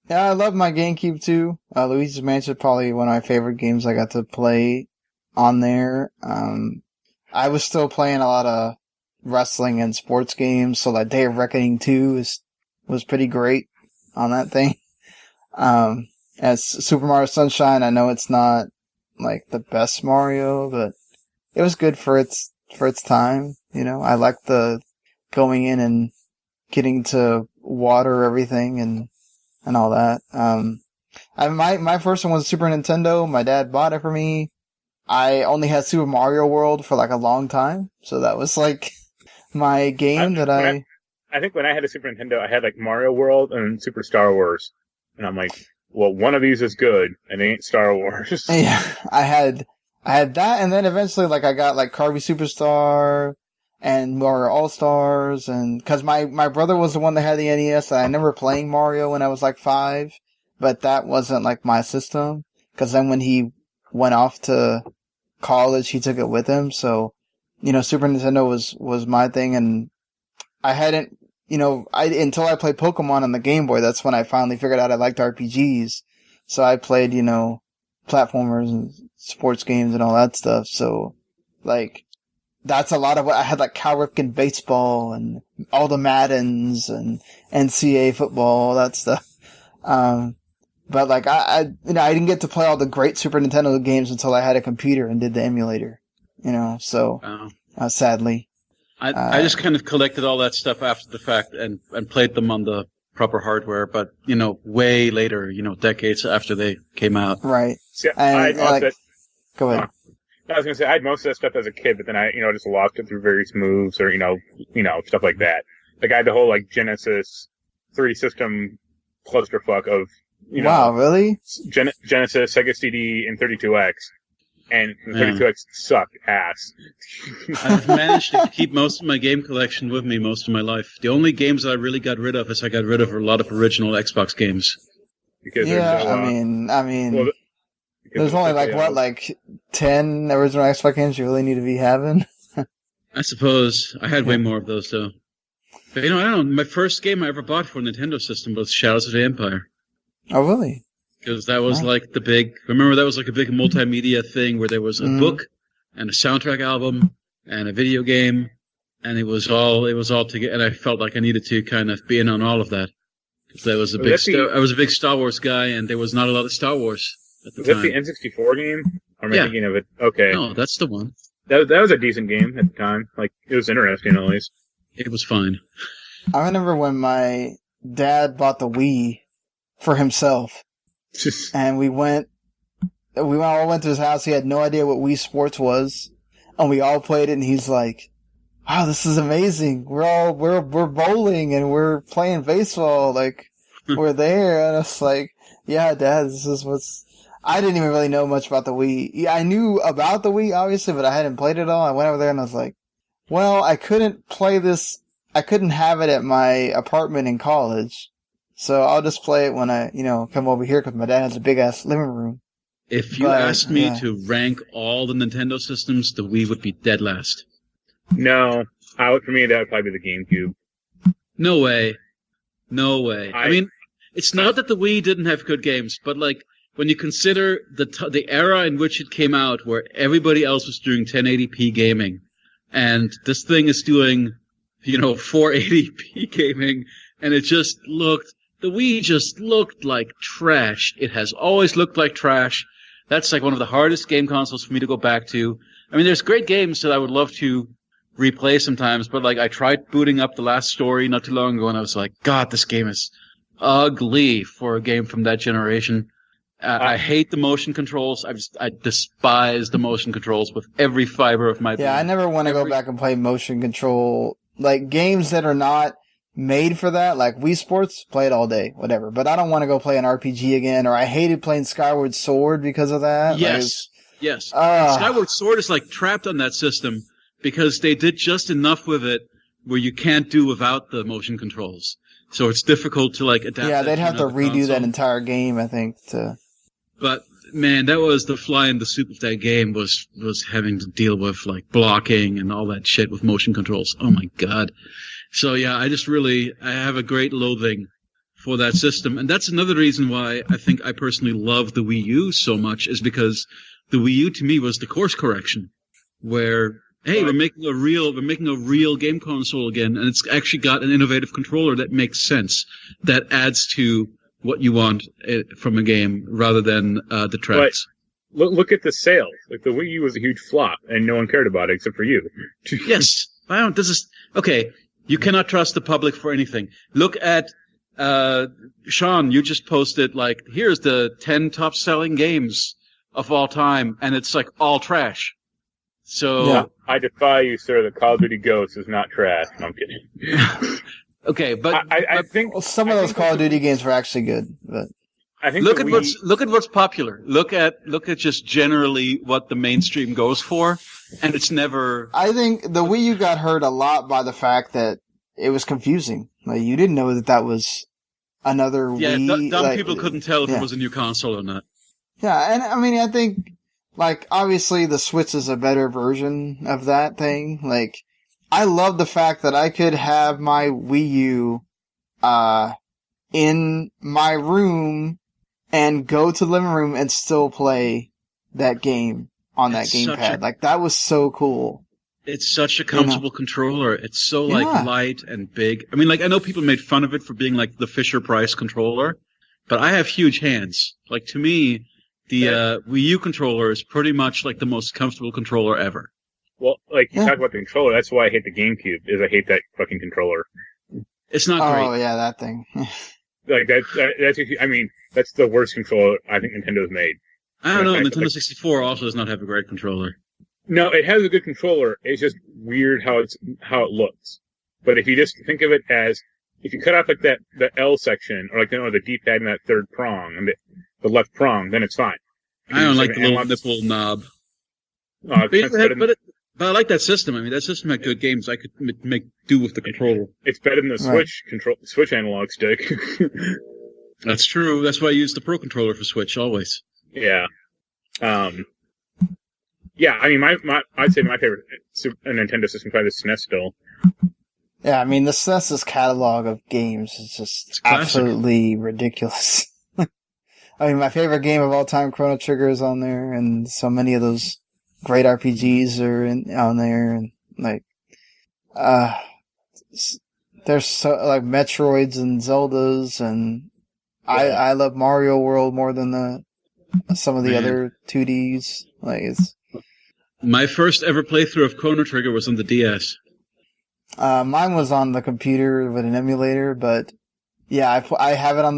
Yeah, I love my GameCube too. Luigi's Mansion is probably one of my favorite games I got to play on there. I was still playing a lot of wrestling and sports games, so like Day of Reckoning 2 was pretty great on that thing. As Super Mario Sunshine, I know it's not like the best Mario, but it was good for its time. You know, I like the going in and getting to water everything and all that. My first one was Super Nintendo. My dad bought it for me. I only had Super Mario World for like a long time, so that was like my game I think when I had a Super Nintendo, I had like Mario World and Super Star Wars, and I'm like, well, one of these is good, and it ain't Star Wars. Yeah, I had that, and then eventually, like, I got like Kirby Superstar and Mario All Stars, and because my brother was the one that had the NES, and I remember playing Mario when I was like 5, but that wasn't like my system. Because then when he went off to college, he took it with him. So, you know, Super Nintendo was my thing, and I hadn't, you know, until I played Pokemon on the Game Boy, that's when I finally figured out I liked RPGs. So I played, you know, platformers and sports games and all that stuff. So, like, that's a lot of what I had, like Cal Ripken baseball and all the Maddens and NCAA football, all that stuff. But like I didn't get to play all the great Super Nintendo games until I had a computer and did the emulator, you know, so, sadly. I just kind of collected all that stuff after the fact and played them on the proper hardware, but, you know, way later, you know, decades after they came out. Right. See, go ahead. I was going to say, I had most of that stuff as a kid, but then I, you know, just lost it through various moves or, you know, stuff like that. Like, I had the whole, like, Genesis 3 system clusterfuck of, you know. Wow, really? Genesis, Sega CD, and 32X. And the 32X sucked ass. I've managed to keep most of my game collection with me most of my life. The only games that I really got rid of is I got rid of a lot of original Xbox games. Because I mean, there's only like 10 original Xbox games you really need to be having. I suppose. I had way more of those, though. But, you know, I don't know. My first game I ever bought for a Nintendo system was Shadows of the Empire. Oh, really? Because that was like the big... Remember, that was like a big multimedia thing where there was a book and a soundtrack album and a video game, and it was all together, and I felt like I needed to kind of be in on all of that. Because I was a big Star Wars guy, and there was not a lot of Star Wars at the time. Was that the N64 game? Or am I thinking of it? Okay. No, that's the one. That was a decent game at the time. Like, it was interesting, at least. It was fine. I remember when my dad bought the Wii for himself. And we all went to his house. He had no idea what Wii Sports was, and we all played it. And he's like, "Wow, this is amazing! We're bowling and we're playing baseball. Like we're there." And it's like, "Yeah, Dad, this is what's." I didn't even really know much about the Wii. Yeah, I knew about the Wii, obviously, but I hadn't played it all. I went over there and I was like, "Well, I couldn't play this. I couldn't have it at my apartment in college." So I'll just play it when I, you know, come over here because my dad has a big-ass living room. If you asked me to rank all the Nintendo systems, the Wii would be dead last. No. For me, that would probably be the GameCube. No way. I mean, it's not that the Wii didn't have good games, but, like, when you consider the era in which it came out, where everybody else was doing 1080p gaming, and this thing is doing, you know, 480p gaming, and it just looked... The Wii just looked like trash. It has always looked like trash. That's like one of the hardest game consoles for me to go back to. I mean, there's great games that I would love to replay sometimes, but like I tried booting up The Last Story not too long ago, and I was like, God, this game is ugly for a game from that generation. I hate the motion controls. I despise the motion controls with every fiber of my being. Yeah, I never want to go back and play motion control, like games that are not made for that. Like Wii Sports, play it all day, whatever. But I don't want to go play an RPG again, or I hated playing Skyward Sword because of that. Yes. Skyward Sword is like trapped on that system because they did just enough with it where you can't do without the motion controls. So it's difficult to like adapt. Yeah, they'd have to redo console. that entire game, I think. But man, that was the fly in the soup of that game was having to deal with like blocking and all that shit with motion controls. Oh my god. So yeah, I have a great loathing for that system. And that's another reason why I think I personally love the Wii U so much, is because the Wii U to me was the course correction where, hey, we're making a real game console again, and it's actually got an innovative controller that makes sense, that adds to what you want from a game rather than the tracks. But look at the sales. Like the Wii U was a huge flop, and no one cared about it except for you. Yes, this is okay. You cannot trust the public for anything. Look at Sean. You just posted like, here's the 10 top selling games of all time, and it's like all trash. So yeah. I defy you, sir. The Call of Duty Ghost is not trash. No, I'm kidding. Okay, but I think some of those Call of Duty games were actually good. But I think look at what's popular. Look at just generally what the mainstream goes for, and it's never. I think the Wii U got hurt a lot by the fact that it was confusing. Like you didn't know that was another Wii. Dumb people couldn't tell if it was a new console or not. Yeah, and I mean, I think, like, obviously the Switch is a better version of that thing. Like, I love the fact that I could have my Wii U, in my room and go to the living room and still play that game on that gamepad. Like, that was so cool. It's such a comfortable controller. It's so, like, light and big. I mean, like, I know people made fun of it for being, like, the Fisher-Price controller, but I have huge hands. Like, to me, the Wii U controller is pretty much like the most comfortable controller ever. Well, like you talk about the controller, that's why I hate the GameCube. Is I hate that fucking controller. It's not great. Oh yeah, that thing. Like that's I mean that's the worst controller I think Nintendo's made. I don't know. Nintendo 64 also does not have a great controller. No, it has a good controller. It's just weird how it looks. But if you just think of it as if you cut off like the L section or like the D-pad and that third prong and the left prong, then it's fine. I don't like the little nipple knob. But I like that system. I mean, that system had good games. I could make do with the controller. It's better than the Switch analog stick. That's true. That's why I use the Pro Controller for Switch always. Yeah. Yeah, I mean, I'd say my favorite Nintendo system probably the SNES still. Yeah, I mean, the SNES's catalog of games is just absolutely ridiculous. I mean, my favorite game of all time, Chrono Trigger, is on there, and so many of those great RPGs are on there, and like, there's so like Metroids and Zeldas, and I love Mario World more than some of the other 2Ds. Like, it's my first ever playthrough of Chrono Trigger was on the DS. Mine was on the computer with an emulator, but yeah, I have it on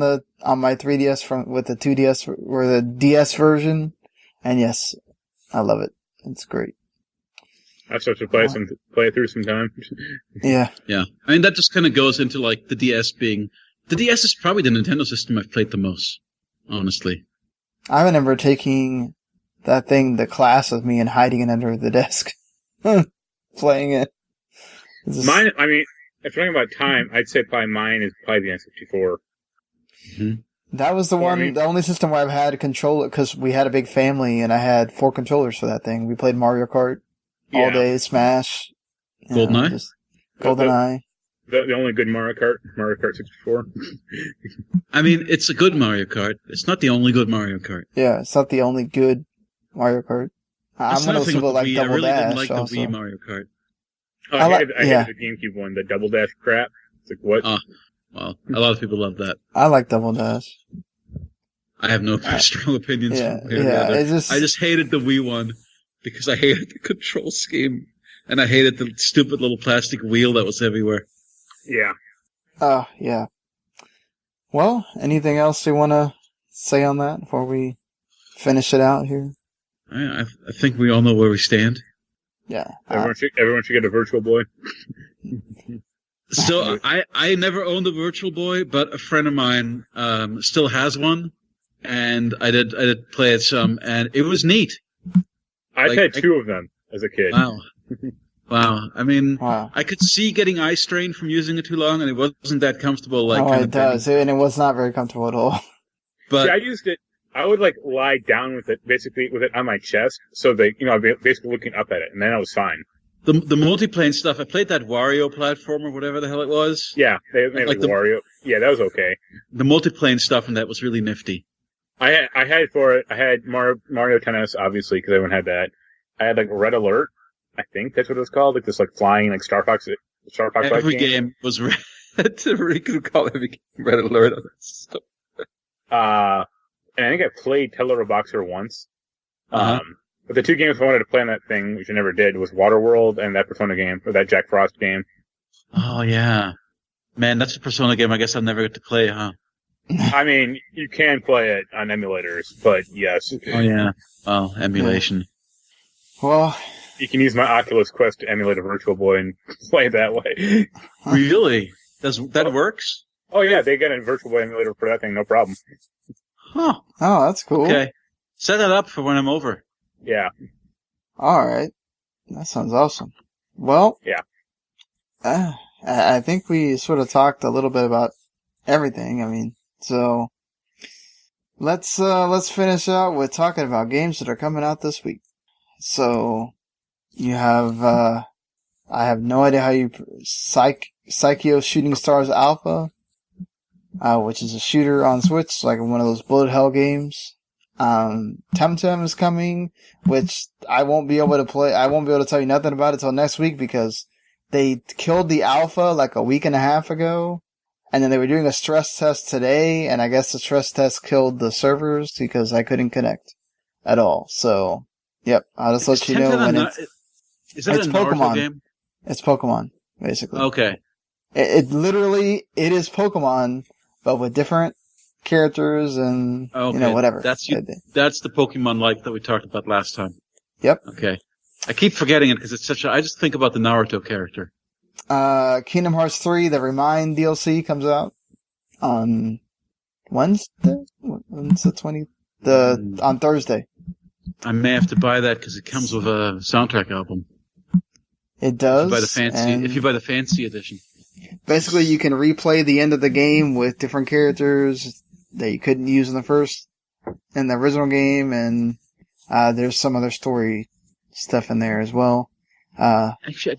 my 3DS with the 2DS or the DS version, and yes, I love it. It's great. I've started to play it through sometime. Yeah. Yeah. I mean, that just kind of goes into like the DS is probably the Nintendo system I've played the most, honestly. I remember taking that thing to class with me and hiding it under the desk, playing it. Mine, I mean, if you're talking about time, I'd say probably mine is probably the N64. Mm-hmm. That was the only system where I've had a controller, because we had a big family and I had 4 controllers for that thing. We played Mario Kart all day, Smash. GoldenEye? GoldenEye. The only good Mario Kart 64. I mean, it's a good Mario Kart. It's not the only good Mario Kart. Yeah, it's not the only good Mario Kart. I'm one of those people like Double Dash. I really didn't like also. the Wii Mario Kart. Oh, I hated the GameCube one, the Double Dash crap. It's like, what? Oh, well, a lot of people love that. I like Double Dash. I have no strong opinions. Yeah, I just hated the Wii one because I hated the control scheme and I hated the stupid little plastic wheel that was everywhere. Yeah. Oh, yeah. Well, anything else you want to say on that before we finish it out here? I think we all know where we stand. Yeah. Everyone should get a Virtual Boy. So I never owned a Virtual Boy, but a friend of mine still has one, and I did play it some, and it was neat. I've had two of them as a kid. Wow. Wow. I mean, Wow. I could see getting eye strain from using it too long, and it wasn't that comfortable. It does, and it was not very comfortable at all. But see, I used it. I would lie down with it, basically with it on my chest, so I'd be basically looking up at it, and then I was fine. The multiplane stuff, I played that Wario platform or whatever the hell it was. Yeah, they made Wario. Yeah, that was okay. The multiplane stuff and that was really nifty. I had Mario Tennis, obviously, because everyone had that. I had Red Alert. I think that's what it was called. This flying Star Fox. Every game was red. We could call every game Red Alert on that stuff. And I think I played Teller Boxer once. But the two games I wanted to play on that thing, which I never did, was Waterworld and that Persona game, or that Jack Frost game. Oh yeah, man, that's a Persona game. I guess I'll never get to play, huh? I mean, you can play it on emulators, but yes. Oh yeah, well, emulation. Well, you can use my Oculus Quest to emulate a Virtual Boy and play it that way. Really? That works? Oh yeah, they got a Virtual Boy emulator for that thing, no problem. Huh. Oh, that's cool. Okay. Set that up for when I'm over. Yeah. Alright. That sounds awesome. Well. Yeah. I think we sort of talked a little bit about everything. I mean, so let's finish out with talking about games that are coming out this week. So you have, I have no idea how you, Psycho Shooting Stars Alpha, which is a shooter on Switch, like one of those bullet hell games. Temtem is coming, which I won't be able to play. I won't be able to tell you nothing about it till next week because they killed the alpha a week and a half ago. And then they were doing a stress test today, and I guess the stress test killed the servers because I couldn't connect at all. So, yep, I'll just let you know when Is that a Naruto Pokemon game? It's Pokemon, basically. Okay. It literally is Pokemon, but with different characters and, whatever. That's the Pokemon that we talked about last time. Yep. Okay. I keep forgetting it because it's I just think about the Naruto character. Kingdom Hearts 3, the Remind DLC comes out on Wednesday? When's the 20th? On Thursday. I may have to buy that because it comes with a soundtrack album. It does. If you buy the fancy edition. Basically, you can replay the end of the game with different characters that you couldn't use in the original game, and there's some other story stuff in there as well. Actually,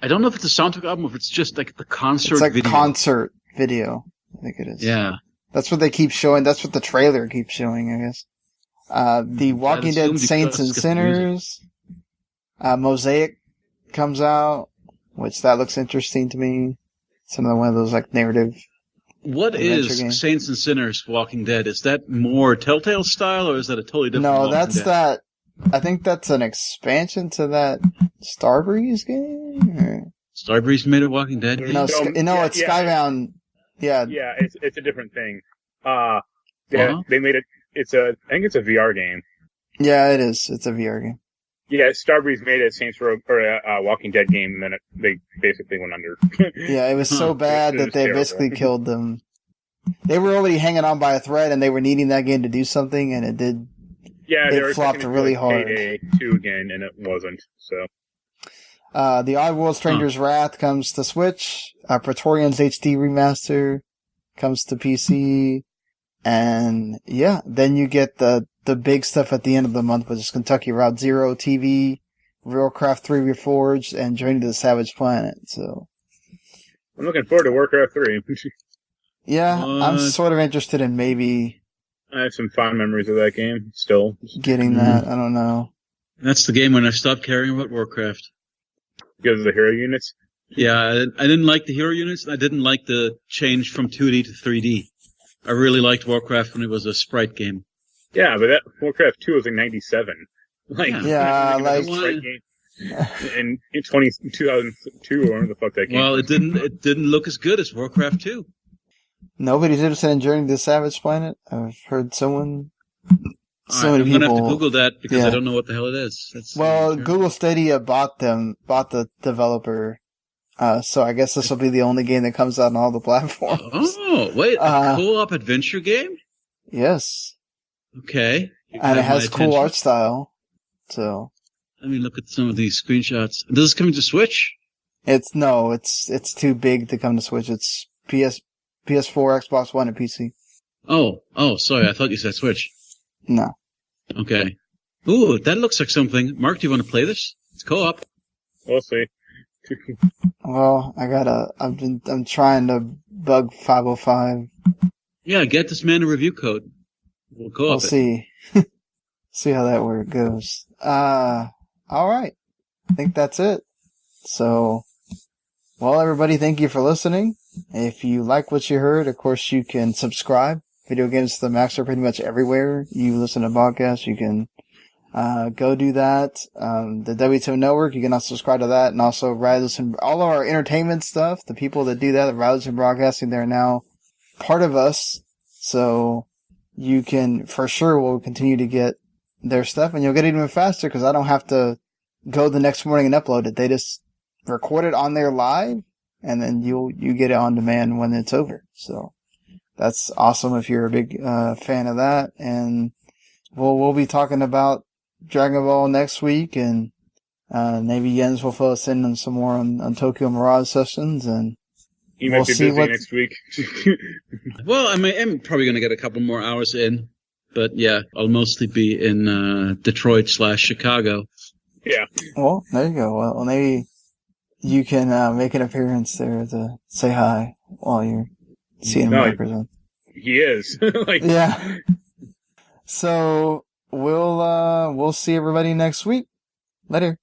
I don't know if it's a soundtrack album or if it's just the concert video. It's concert video, I think it is. Yeah. That's what they keep showing. That's what the trailer keeps showing, I guess. The Walking Dead Saints and Sinners. Mosaic comes out, which that looks interesting to me. One of those narrative. What is games. Saints and Sinners Walking Dead? Is that more Telltale style or is that a totally different No, Walking that's Dead? that. I think that's an expansion to that Starbreeze game? Or? Starbreeze made a Walking Dead game? No, it's Skybound. Yeah. Yeah, it's a different thing. They made it. I think it's a VR game. Yeah, it is. It's a VR game. Yeah, Starbreeze made a Saints Row or a Walking Dead game, and then they basically went under. Yeah, it was so bad that they basically killed them. They were already hanging on by a thread, and they were needing that game to do something, and it did. Yeah, they were flopped really hard. Payday 2 again, and it wasn't. So, the Oddworld Stranger's Wrath comes to Switch. Praetorian's HD remaster comes to PC, and yeah, then you get the big stuff at the end of the month, which is Kentucky Route Zero TV, Warcraft 3 Reforged, and Journey to the Savage Planet. So, I'm looking forward to Warcraft 3. Yeah, I'm sort of interested in maybe. I have some fond memories of that game, still. Getting that, I don't know. That's the game when I stopped caring about Warcraft. Because of the hero units? Yeah, I didn't like the hero units, and I didn't like the change from 2D to 3D. I really liked Warcraft when it was a sprite game. Yeah, but that Warcraft 2 was in 97. Sprite game. in 2002 or whatever the fuck that game. Well, it didn't look as good as Warcraft 2. Nobody's interested in Journey to the Savage Planet. I've heard someone. So many I'm gonna have to Google that because I don't know what the hell it is. Google Stadia bought the developer So I guess this will be the only game that comes out on all the platforms. Oh, wait, a co-op adventure game? Yes. Okay. And it has cool art style. So. Let me look at some of these screenshots. Does this come to Switch? It's too big to come to Switch. It's PS4, Xbox One, and PC. Oh, sorry. I thought you said Switch. No. Okay. Ooh, that looks like something. Mark, do you want to play this? It's co-op. We'll see. Well, I'm trying to bug 505. Yeah, get this man a review code. We'll co-op We'll see. See how that goes. Alright. I think that's it. So, well, everybody, thank you for listening. If you like what you heard, of course, you can subscribe. Video Games to the Max are pretty much everywhere. You listen to podcasts, you can go do that. The W2 Network, you can also subscribe to that. And also, all of our entertainment stuff, the people that do that, Radisson Broadcasting, they're now part of us. So, you can, for sure, will continue to get their stuff. And you'll get it even faster because I don't have to go the next morning and upload it. They just record it on there live. And then you get it on demand when it's over. So, that's awesome if you're a big fan of that. And we'll be talking about Dragon Ball next week, and maybe Jens will fill us in on some more on Tokyo Mirage sessions, and you might be busy next week. Well, I'm probably going to get a couple more hours in, but yeah, I'll mostly be in Detroit/Chicago. Yeah. Well, there you go. Well, maybe you can make an appearance there to say hi while you're seeing Marc Morrison. He is. Yeah. So we'll see everybody next week. Later.